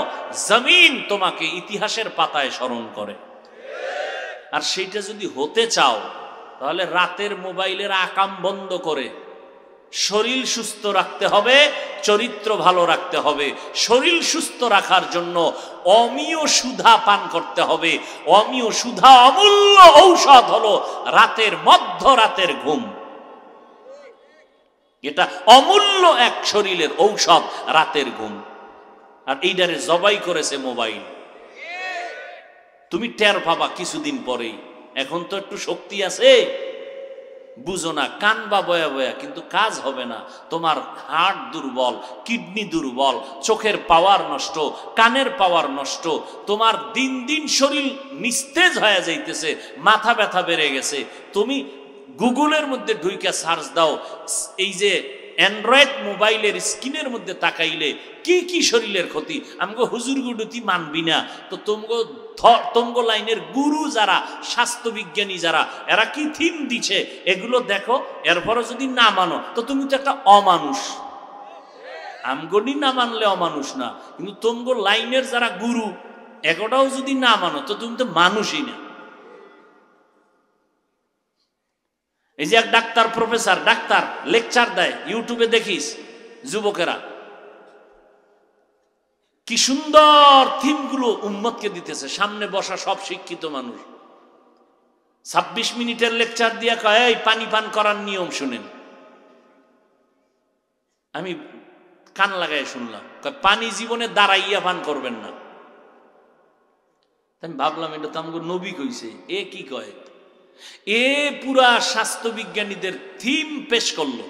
জমিন তোমাকে ইতিহাসের পাতায় স্মরণ করে। আর সেইটা যদি হতে চাও তাহলে রাতের মোবাইলের আকাম বন্ধ করে শরীর সুস্থ রাখতে হবে, চরিত্র ভালো রাখতে হবে। শরীর সুস্থ রাখার জন্য অমীয় সুধা পান করতে হবে। অমীয় সুধা অমূল্য ঔষধ হলো রাতের মধ্যরাতের ঘুম। এটা অমূল্য এক শরীরের ঔষধ, রাতের ঘুম। আর এইটারে জবাই করেছে মোবাইল। তুমি টের পাবা কিছুদিন পরেই। এখন তো একটু শক্তি আছে, বুঝো না, কানবা বয়া বয়া, কিন্তু কাজ হবে না। তোমার হার্ট দুর্বল, কিডনি দুর্বল, চোখের পাওয়ার নষ্ট, কানের পাওয়ার নষ্ট, তোমার দিন দিন শরীর নিস্তেজ হয়ে যাইতেছে, মাথা ব্যথা বেড়ে গেছে। তুমি গুগলের মধ্যে ঢুইকা সার্চ দাও, এই যে অ্যান্ড্রয়েড মোবাইলের স্ক্রিনের মধ্যে তাকাইলে কি কি শরীরের ক্ষতি। আমগো হুজুর গুডুতি মানবি না তো তমগো লাইনের গুরু যারা, স্বাস্থ্যবিজ্ঞানী যারা, এরা কি থিম দিছে এগুলো দেখো। এরপরে যদি না মানো তো তুমি তো একটা অমানুষ। আমগনি না মানলে অমানুষ না, কিন্তু তমগো লাইনের যারা গুরু এগোটাও যদি না মানো তো তুমি তো মানুষই না। এই যে এক ডাক্তার, প্রফেসর, ডাক্তার লেকচার দেয়, ইউটিউবে দেখিস যুবকেরা কি সুন্দর থিমগুলো উম্মতকে দিতেছে। সামনে বসা সব শিক্ষিত মানুষ 26 মিনিটের লেকচার দিয়া কয়, এই পানি পান করার নিয়ম শুনেন। আমি কান লাগাই শুনলাম, পানি জীবনে দাঁড়াইয়া পান করবেন না। আমি ভাবলাম এটা তো আমাকে নবী কইছে, এ কি কয়? এ পুরা স্বাস্থ্যবিজ্ঞানীদের থিম পেশ করলো,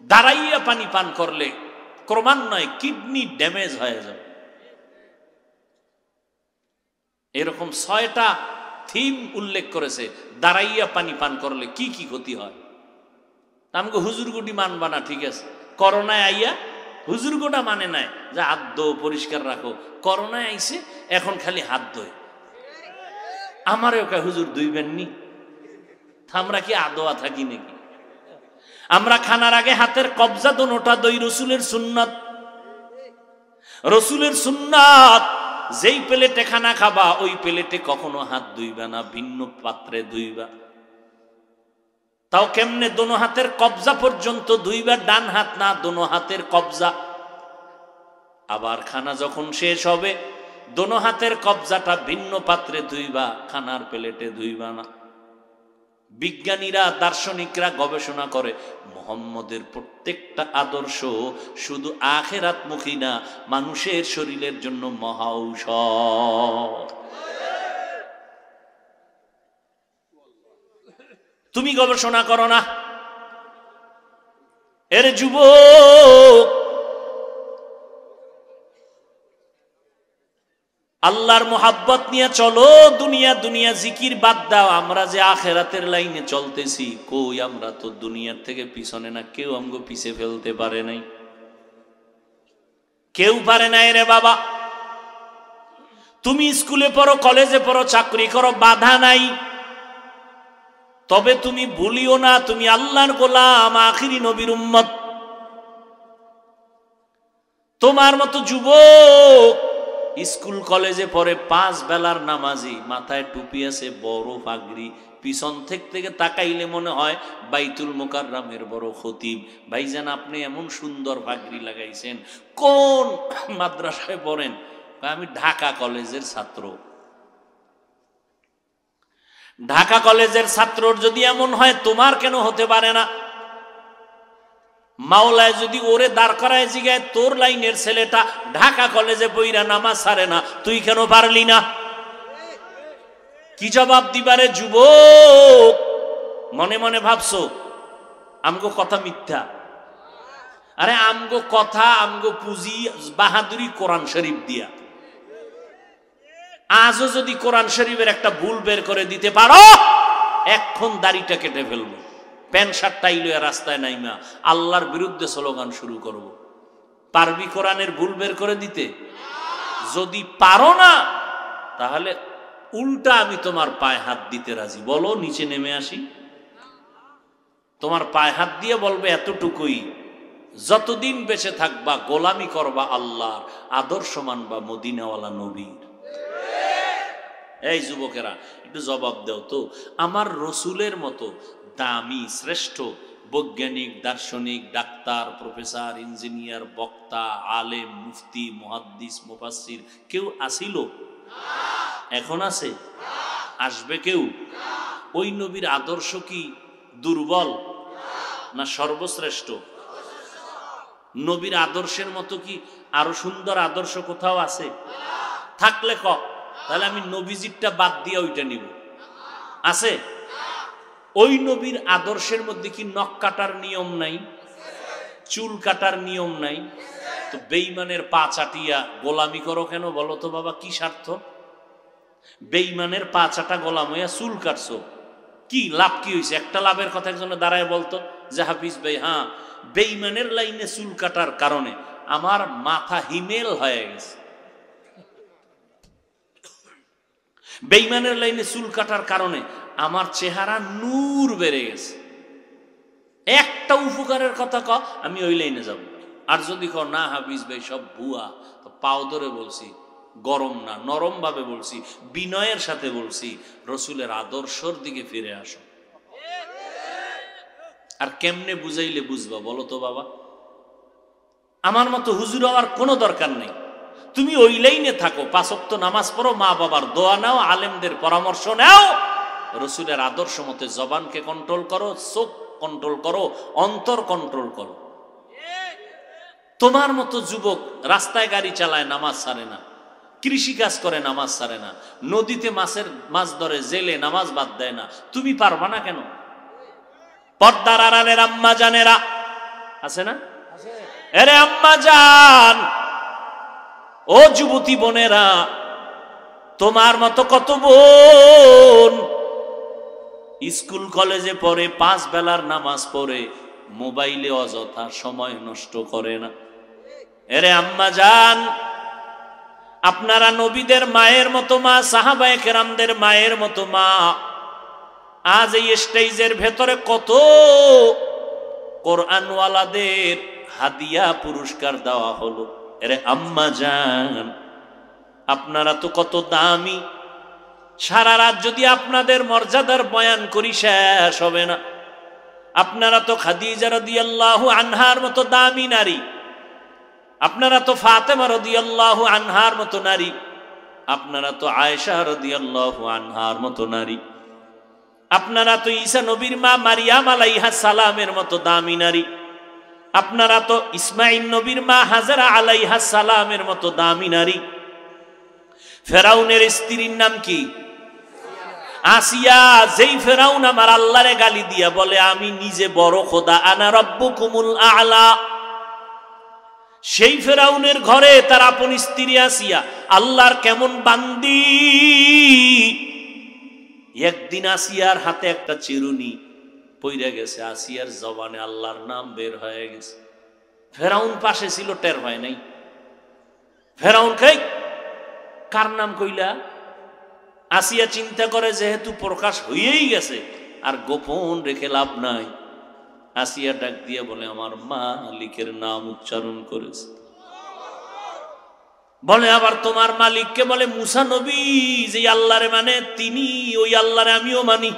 দাঁড়াইয়া পানি পান করলে ক্রমান্বয়ে কিডনি ড্যামেজ হয়ে যাবে। এরকম 6টা থিম উল্লেখ করেছে, দাঁড়াইয়া পানি পান করলে কি কি ক্ষতি হয়। আমাকে হুজুরগুটি মানবা না, ঠিক আছে। করোনায় আইয়া হুজুরগোটা মানে নাই যে হাত ধো, পরিষ্কার রাখো। করোনায় আইছে, এখন খালি হাত ধোয়। আমারও কয় হুজুর ধুইবেননি, আমরা কি আদোয়া থাকি নাকি? আমরা খানার আগে হাতের কবজা দোনোটা দই, রসুলের সুন্নাত। রসুলের সুন্নাত, যেই প্লেটে খানা খাবা ওই প্লেটে কখনো হাত ধুইবা না, ভিন্ন পাত্রে ধুইবা। তাও কেমনে? দোনো হাতের কবজা পর্যন্ত ধুইবা, ডান হাত না, দোনো হাতের কবজা। আবার খানা যখন শেষ হবে দোনো হাতের কবজাটা ভিন্ন পাত্রে ধুইবা, খানার প্লেটে ধুইবা না। বিজ্ঞানীরা, দার্শনিকরা গবেষণা করে মুহাম্মদের প্রত্যেকটা আদর্শ শুধু আখিরাতমুখী না, মানুষের শরীরের জন্য মহা ঔষধ। তুমি গবেষণা করো না? এর যুবক, আল্লাহর মোহাব্বত নিয়ে চলো। দুনিয়া দুনিয়া জিকির বাদ দাও। আমরা যে আখেরাতের লাইনে চলতেছি, কই আমরা তো দুনিয়ার থেকে পিছনে না। কেউ আমগো পিছে ফেলতে পারে নাই, কেউ পারে নাই রে বাবা। তুমি স্কুলে পড়ো, কলেজে পড়ো, চাকরি করো, বাধা নাই। তবে তুমি ভুলিও না তুমি আল্লাহর গোলাম, আখিরি নবীর উম্মত। তোমার মতো যুবক স্কুল কলেজে পড়ে, 5 বেলার নামাজি, মাথায় টুপি আছে, বড় পাগড়ি, পিছন থেকে তাকাইলে মনে হয় বাইতুল মুকাররমের বড় খতিব। ভাইজান আপনি এমন সুন্দর পাগড়ি লাগাইছেন, কোন মাদ্রাসায় পড়েন? আমি ঢাকা কলেজের ছাত্র। ঢাকা কলেজের ছাত্রর যদি এমন হয়, তোমার কেন হতে পারে না? মাওলায় যদি ওরে দাঁড় করায় জিগায়, তোর লাইনের ছেলেটা ঢাকা কলেজে পইরা নামাজ ছাড়ে না, তুই কেন পারলি না? কি জবাব দিবারে যুবক? মনে মনে ভাবছো আমগো কথা মিথ্যা? আরে আমগো কথা, আমগো পুঁজি বাহাদুরি কোরআন শরীফ দিয়া। আজও যদি কোরআন শরীফের একটা ভুল বের করে দিতে পারো, এখন দাড়িটা কেটে ফেলবো, প্যান্ট শার্ট টাই লইয়া রাস্তায় নাইমা আল্লাহর বিরুদ্ধে স্লোগান শুরু করব। পারবি কোরআনের ভুল বের করে দিতে? যদি পারো না তাহলে উল্টা আমি তোমার পায়ে হাত দিতে রাজি। বলো নিচে নেমে আসি। তোমার পায়ে হাত দিয়ে বলবে এতটুকুই, যতদিন বেঁচে থাকবা গোলামি করবা আল্লাহর, আদর্শ মানবা মদিনাওয়ালা নবীর। এই যুবকেরা একটু জবাব দাও তো, আমার রসুলের মতো দামি শ্রেষ্ঠ বৈজ্ঞানিক, দার্শনিক, ডাক্তার, প্রফেসর, ইঞ্জিনিয়ার, বক্তা, আলেম, মুফতি, মুহাদ্দিস, মুফাসসির কেউ আসিল? এখন আছে? আসবে কেউ? ওই নবীর আদর্শ কি দুর্বল না সর্বশ্রেষ্ঠ? নবীর আদর্শের মতো কি আরো সুন্দর আদর্শ কোথাও আছে? থাকলে ক, তাহলে আমি নবীজিরটা বাদ দিয়ে ওইটা নিব। আছে? ওই নবীর আদর্শের মধ্যে কি নখ কাটার নিয়ম নাই? চুল কাটার নিয়ম নাই? তো বেঈমানের পা চাটিয়া গোলামি করো কেন বলো তো বাবা, কি স্বার্থ? বেঈমানের পা চাটা গোলাম হইয়া চুল কাটছো, কি লাভ? কি হয়েছে? একটা লাভের কথা একজনে দাঁড়ায় বলতো যে হাফিজ ভাই, হ্যাঁ বেঈমানের লাইনে চুল কাটার কারণে আমার মাথা হিমেল হয়ে গেছে, বেঈমানের লাইনে চুল কাটার কারণে আমার চেহারা নূর বেড়ে গেছে। একটা উপকারের কথা ক, আমি ওই লাইনে যাব। আর যদি ক না হাফিজ ভাই সব ভুয়া, তো পাও ধরে বলছি, গরম না নরম ভাবে বলছি, বিনয়ের সাথে বলছি, রসুলের আদর্শর দিকে ফিরে আসো। আর কেমনে বুঝাইলে বুঝবা বলো তো বাবা? আমার মতো হুজুর হওয়ার কোনো দরকার নেই। তুমি ওই লাইনে থাকো, 5 ওয়াক্ত নামাজ পড়ো, মা বাবার দোয়া নাও, আলেমদের পরামর্শ নাও, রসুলের আদর্শ মতে জবানকে কন্ট্রোল করো, চোখ কন্ট্রোল করো, অন্তর কন্ট্রোল করো। তোমার মতো যুবক রাস্তায় গাড়ি চালায়, নামাজ ছাড়ে না, কৃষি কাজ করে, নামাজ ছাড়ে না, নদীতে মাছ ধরে, জেলে, নামাজ বাদ দেয় না, তুমি পারবা না কেন? পর্দার আড়ালের আম্মা জানেরা আছে না? এরে আম্মা জান, ও যুবতী বোনেরা, তোমার মতো কত বোন স্কুল কলেজে পড়ে, 5 বেলার নামাজ পড়ে, মোবাইলে অযথা সময় নষ্ট করে না। এরে আম্মা জান, আপনারা নবীদের মায়ের মতো মা, সাহাবায়ে কেরামদের মায়ের মতো মা। আজ এই স্টেজের ভেতরে কত কোরআনওয়ালাদের হাদিয়া পুরস্কার দেওয়া হলো। এরে আম্মা জান, আপনারা তো কত দামি, সারা রাত যদি আপনাদের মর্যাদার বয়ান করি শেষ হবে না। আপনারা তো খাদিজা রাদিয়াল্লাহু আনহার মতো দামি নারী, আপনারা তো ফাতেমা রাদিয়াল্লাহু আনহার মতো নারী, আপনারা তো আয়েশা রাদিয়াল্লাহু আনহার মতো নারী, আপনারা তো ঈসা নবীর মা মারিয়াম আলাইহা সালামের মতো দামি নারী, আপনারা তো ইসমাইল নবীর মা হাজরা আলাইহা সালামের মতো দামি নারী। ফেরাউনের স্ত্রীর নাম কি? আসিয়া। যেই ফেরাউন আমার আল্লাহরে গালি দিয়া বলে আমি নিজে বড় খোদা, আনা রাব্বুকুমুল আ'লা, সেই ফেরাউনের ঘরে তার আপন স্ত্রী আসিয়া আল্লাহর কেমন বান্দি। একদিন আসিয়ার হাতে একটা চিরুনি পইরা গেছে, আসিয়ার জবানে আল্লাহর নাম বের হয়ে গেছে। ফেরাউন পাশে ছিল, টের হয় নাই। ফেরাউন কই কার নাম কইলা? আসিয়া চিন্তা করে যেহেতু প্রকাশ হয়েই গেছে আর গোপন রেখে লাভ নাই। আসিয়া ডাক দিয়ে বলে আমার মালিকের নাম উচ্চারণ করেছে। বলে আবার তোমার মালিককে? বলে মুসা নবী যে আল্লাহরে মানে তিনি ওই আল্লাহরে আমিও মানি।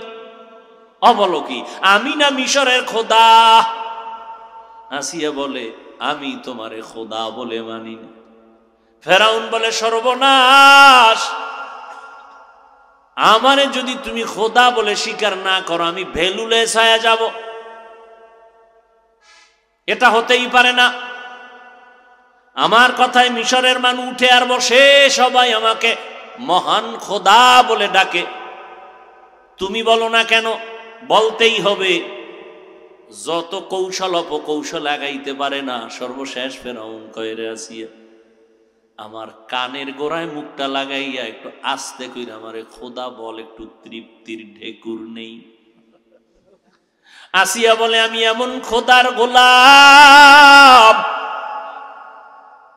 বলো কি আমি না মিশরের খোদা? আসিয়া বলে আমি তোমারে খোদা বলে মানি না। ফেরাউন বলে সর্বনাশ, আমারে যদি তুমি খোদা বলে স্বীকার না করো আমি ভেলুলে ছায়া যাব। এটা হতেই পারে না। আমার কথায় মিশরের মানুষ উঠে আর বসে, সবাই আমাকে মহান খোদা বলে ডাকে, তুমি বলো না কেন? বলতেই হবে। যত কৌশল অপকৌশল লাগাইতে পারে না, সর্বশেষ ফেরাউন কইরে আসিয়া আমার কানের গোড়ায় মুখটা লাগাইয়া একটু আস্তে কইরা আমারে খোদা বল, একটু তৃপ্তির ঢেকুর নেই। আসিয়া বলে আমি এমন খোদার গোলাম,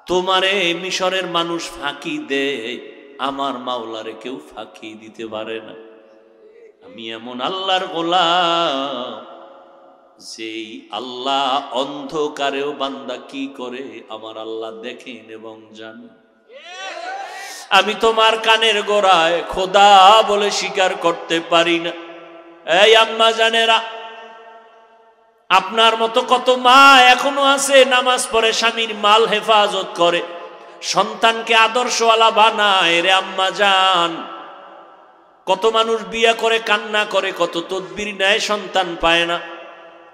তোমারে মিশরের মানুষ ফাঁকি দেয়, আমার মাওলারে কেউ ফাঁকি দিতে পারে না। আমি এমন আল্লাহর গোলাম যেই আল্লাহ অন্ধকারেও বান্দা কি করে আমার আল্লাহ দেখেন এবং জানেন। আমি তোমার কানের গোড়ায় খোদা বলে স্বীকার করতে পারি না। এই আম্মা জানেরা, আপনার মতো কত মা এখনো আছে নামাজ পড়ে স্বামীর মাল হেফাজত করে, সন্তানকে আদর্শওয়ালা বানায়। রে আম্মা জান, কত মানুষ বিয়ে করে কান্না করে, কত তদবির নেয়, সন্তান পায় না।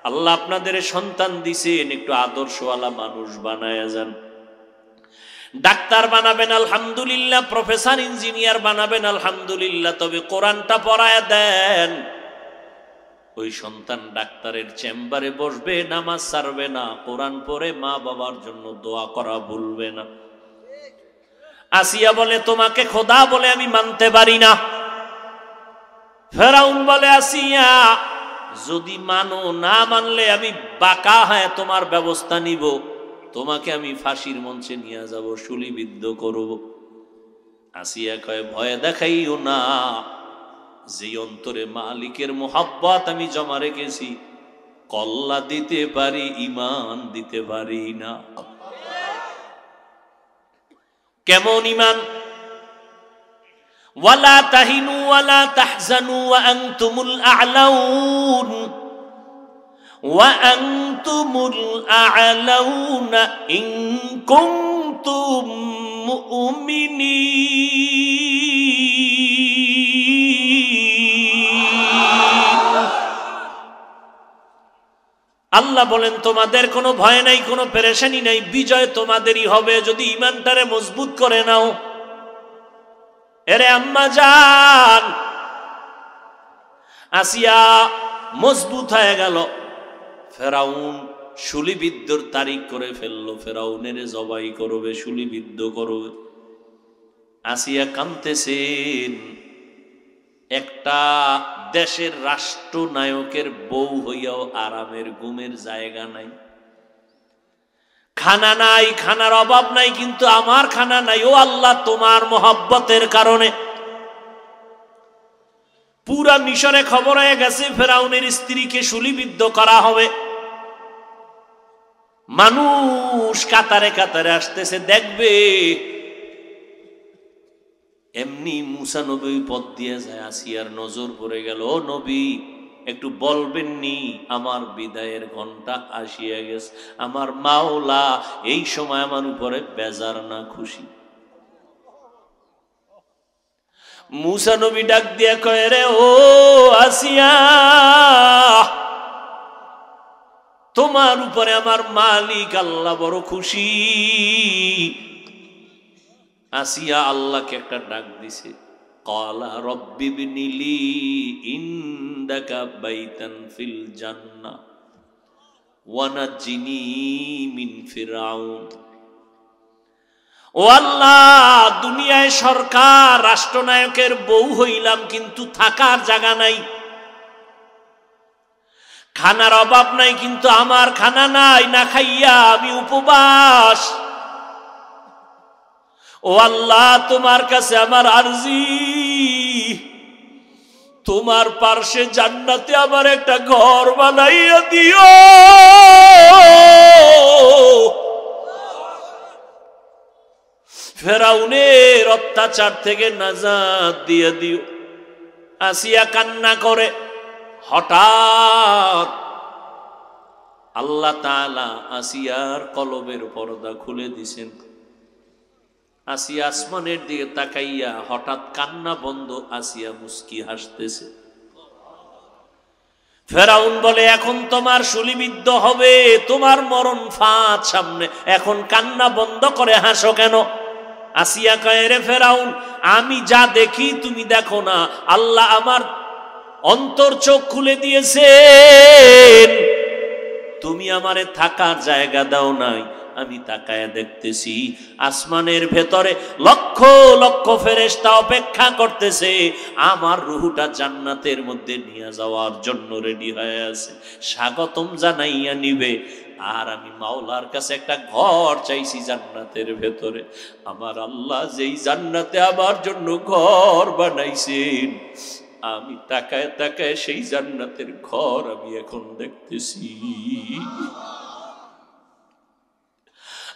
আল্লাহ আপনাদের সন্তান দিছেন, একটু আদর্শওয়ালা মানুষ বানায় যান। ডাক্তার বানাবেন আলহামদুলিল্লাহ, প্রফেসর ইঞ্জিনিয়ার বানাবেন আলহামদুলিল্লাহ, তবে কোরআনটা পড়ায় দেন। ওই সন্তান ডাক্তারের চেম্বারে বসবে, নামাজ ছাড়বে না, কোরআন পড়ে মা বাবার জন্য দোয়া করা ভুলবে না। আসিয়া বলে তোমাকে খোদা বলে আমি মানতে পারি না। ফেরাউন বলে আসিয়া যদি মানো, না মানলে আমি বাঁকা হয়ে তোমার ব্যবস্থা নিব, তোমাকে আমি ফাঁসির মঞ্চে নিয়ে যাব, শুলিবিদ্ধ করব। আসিয়া কয় ভয় দেখাইও না, যে অন্তরে মালিকের মোহাব্বত আমি জমা রেখেছি, কল্লা দিতে পারি, ইমান দিতে পারি না। কেমন ইমান? ওয়ালা তাহিনু ওয়ালা তাহজানু ওয়া আনতুমুল আ'লাউন ওয়া আনতুমুল আ'লাউনা ইন কুনতুম মুমিনিন। আল্লাহ বলেন তোমাদের কোনো ভয় নাই, কোনো পেরেশানি নাই, বিজয় তোমাদেরই হবে যদি ইমানটারে মজবুত করে নাও। এরে আম্মা জান, আসিয়া মজবুত হয়ে গেল। ফেরাউন শুলিবিদ্ধর তারিখ করে ফেললো, ফেরাউনের জবাই করবে, শুলিবিদ্ধ করবে। আসিয়া কাঁদতেছেন। একটা দেশের রাষ্ট্রনায়কের বউ হইয়াও আরামের ঘুমের জায়গা নাই, খানা নাই, খানার অভাব নাই, কিন্তু আমার খানা নাই। ও আল্লাহ, তোমার মোহাব্বতের কারণে পুরা মিশরে খবর হয়ে গেছে ফেরাউনের স্ত্রীকে শুলিবিদ্ধ করা হবে। মানুষ কাতারে কাতারে আসতেছে দেখবে। এমনি মুসা নবী পথ দিয়ে যায়, আসিয়ার নজর পড়ে গেল। ও নবী, একটু বলবেন নি আমার বিদায়ের ঘন্টা আসিয়া গেছে, আমার মাওলা এই সময় আমার উপরে বেজার না খুশি? মুসা নবী ডাক দিয়া কয়, রে ও আসিয়া, তোমার উপরে আমার মালিক আল্লাহ বড় খুশি। আসিয়া আল্লাহকে একটা ডাক দিছে, ক্বালা রব্বি ইবনি লি ইনদাকা বাইতান ফিল জান্নাহ ওয়া নাজ্জিনি মিন ফিরআউন। ও আল্লাহ, দুনিয়ায় সরকার রাষ্ট্রনায়কের বউ হইলাম, কিন্তু থাকার জায়গা নাই, খানার অভাব নাই, কিন্তু আমার খানা নাই, না খাইয়া আমি উপবাস। ও আল্লাহ, তোমার কাছে আমার আরজি, তোমার পার্শ্বে জান্নাতে আমার একটা ঘর বানাইয়া দিও। ফেরাউনের অত্যাচার থেকে নাজাত দিয়ে দিও। আসিয়া কান্না করে। হঠাৎ আল্লাহ তাআলা আসিয়ার কলবের পর্দা খুলে দিছেন। আসিয়া আসমানের দিকে তাকাইয়া হঠাৎ কান্না বন্ধ, আসিয়া মুস্কি হাসতেছে। ফেরাউন বলে, এখন তোমার শুলিবিদ্ধ হবে, তোমার মরণ ফাঁদ সামনে, এখন কান্না বন্ধ করে হাসো কেন? আসিয়া কয়, রে ফেরাউন, আমি যা দেখি তুমি দেখো না। আল্লাহ আমার অন্তর চোখ খুলে দিয়েছেন, তুমি আমারে থাকার জায়গা দাও নাই। আমি তাকায় দেখতেছি আসমানের ভেতরে লক্ষ লক্ষ ফেরেশতা অপেক্ষা করতেছে আমার রূহটা জান্নাতের মধ্যে নিয়ে যাওয়ার জন্য রেডি হয়ে আছে, স্বাগতম জানাইয়া নিবে। আর আমি মাওলার কাছে একটা ঘর চাইছি জান্নাতের ভেতরে। আমার আল্লাহ যেই জান্নাতে আমার জন্য ঘর বানাইছেন, আমি তাকায় তাকায় সেই জান্নাতের ঘর আমি এখন দেখতেছি।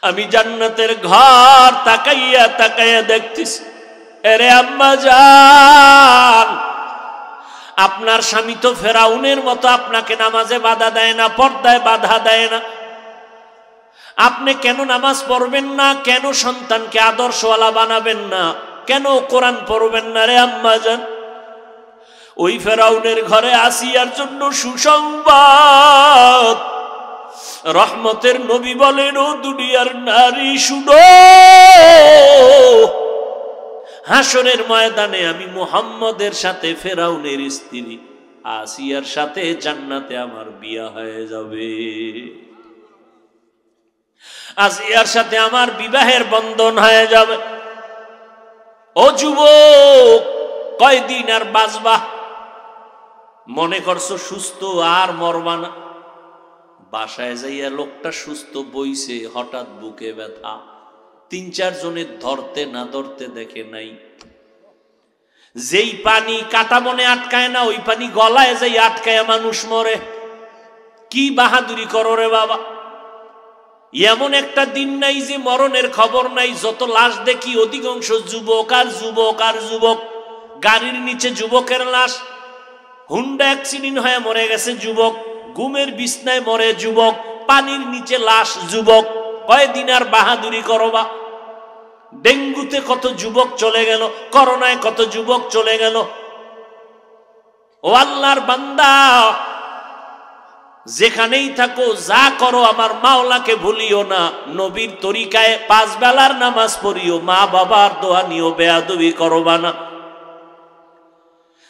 আমি জান্নাতের ঘর তাকাইয়া তাকাইয়া দেখতেছি। আরে আম্মা জান, আপনার স্বামী তো ফেরাউনের মতো আপনাকে নামাজে বাধা দেয় না, পর্দায় বাধা দেয় না। আপনি কেন নামাজ পড়বেন না? কেন সন্তানকে আদর্শওয়ালা বানাবেন না? কেন কোরআন পড়বেন না? রে আম্মা জান, ওই ফেরাউনের ঘরে আসিয়ার জন্য সুসংবাদ। রহমতের নবী বলেন, ও দুনিয়ার নারী শুনো, হাসরের ময়দানে আমি মুহাম্মদের সাথে ফেরাউনের স্ত্রী আসিয়ার সাথে জান্নাতে আমার বিয়া হয়ে যাবে। আসিয়ার সাথে আমার বিবাহের বন্ধন হয়ে যাবে। ও যুবক, কয়দিন আর বাঁচবা? মনে করছো সুস্থ আর মরবা না? বাসায় যাইয়া লোকটা সুস্থ বইছে, হঠাৎ বুকে ব্যথা। ৩-৪ জনের ধরতে না ধরতে দেখে নাই। যেই পানি কাটা মনে আটকায় না, ওই পানি গলায় যাই আটকায় মানুষ মরে। কি বাহাদুরি করো রে বাবা! এমন একটা দিন নাই যে মরণের খবর নাই। যত লাশ দেখি অধিকাংশ যুবক আর যুবক আর যুবক। গাড়ির নিচে যুবকের লাশ, হুন্ডা অ্যাক্সিডেন্ট হয়ে মরে গেছে যুবক, ঘুমের বিছনায় মরে যুবক, পানির নিচে লাশ যুবক। কয়দিন আর বাহাদুরি করবা? ডেঙ্গুতে কত যুবক চলে গেল, করোনায় কত যুবক চলে গেল। ও আল্লাহর বান্দা, যেখানেই থাকো যা করো আমার মাওলাকে ভুলিও না। নবীর তরিকায় 5 বেলার নামাজ পড়িও, মা বাবার দোয়া নিও, বেয়াদবি করবা না।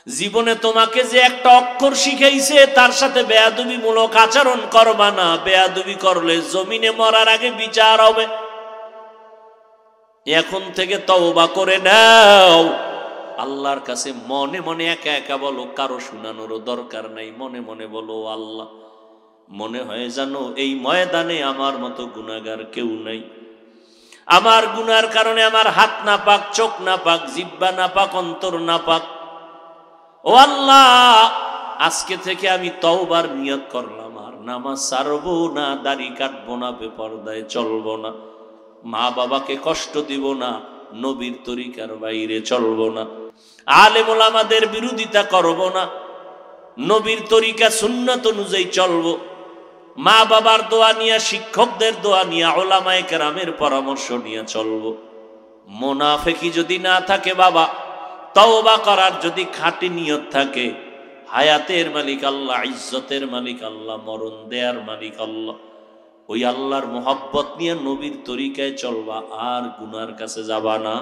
জীবনে তোমাকে যে একটা অক্ষর শিখাইছে তার সাথে বেয়াদবি মূলক আচরণ করবা না। বেয়াদবি করলে জমিনে মরার আগে বিচার হবে। এখন থেকে তওবা করে নাও। আল্লাহর কাছে মনে মনে একা একা বলো, কারো শোনানোরও দরকার নাই। মনে মনে বলো, আল্লাহ, মনে হয় জানো এই ময়দানে আমার মতো গুনাহগার কেউ নাই। আমার গুনার কারণে আমার হাত না পাক, চোখ না পাক, জিহ্বা না পাক, অন্তর না পাক। ও আল্লাহ, আজকে থেকে আমি তওবার নিয়ত করলাম, আর নামাজ ছাড়বো না, দাড়ি কাটবো না, বেপরদায় চলবো না, মা বাবাকে কষ্ট দিব না, নবীর তরিকার বাইরে চলবো না, আলেম ওলামাদের বিরোধিতা করব না, নবীর তরিকা সুন্নাত অনুযায়ী চলবো, মা বাবার দোয়া নিয়ে, শিক্ষকদের দোয়া নিয়ে, ওলামায়ে কেরামের পরামর্শ নিয়ে চলবো। মুনাফিকি যদি না থাকে বাবা, তওবা করার যদি খাঁটি নিয়ত থাকে, হায়াতের মালিক আল্লাহ, ইজ্জতের মালিক আল্লাহ, মরণ দেয়ার মালিক আল্লাহ, ওই আল্লাহর মোহাব্বত নিয়ে নবীর তরিকায় চলবা, আর গুনার কাছে যাবা না।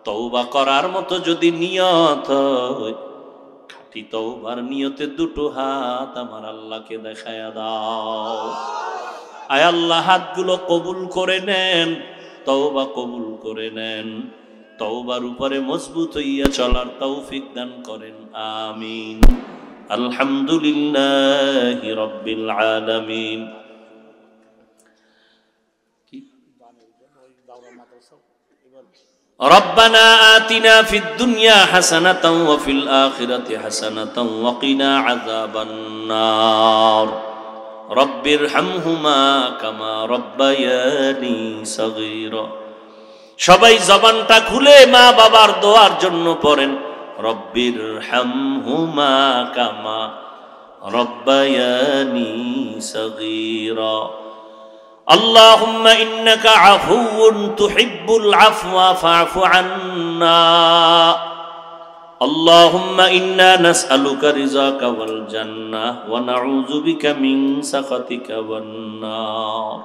তওবা করার মতো যদি নিয়ত হয়, খাঁটি তওবার নিয়তে 2 হাত আমার আল্লাহকে দেখায়া দাও। আয় আল্লাহ, হাতগুলো কবুল করে নেন, তওবা কবুল করে নেন, তওবার উপরে মজবুত হইয়া চলার তৌফিক দান করেন, আমিন। আলহামদুলিল্লাহি রাব্বিল আলামিন। ربنا آتنا في الدنيا حسنة وفي الآخرة حسنة وقنا عذاب النار رب ارحمهما كما ربياني صغيرا। সবাই জবানটা খুলে মা বাবার দোয়ার জন্য পড়েন, রব্বির হামহুমা কামা রব্বায়ানি সগীরা। আল্লাহুম্মা ইন্নাকা আফুউন তুহিব্বুল আফওয়া ফা'ফু আন্না। আল্লাহুম্মা ইন্না নাসআলুকা রিযাকা ওয়াল জান্নাহ ওয়া নাউযু বিকা মিন সাখাতিকা ওয়ান নার।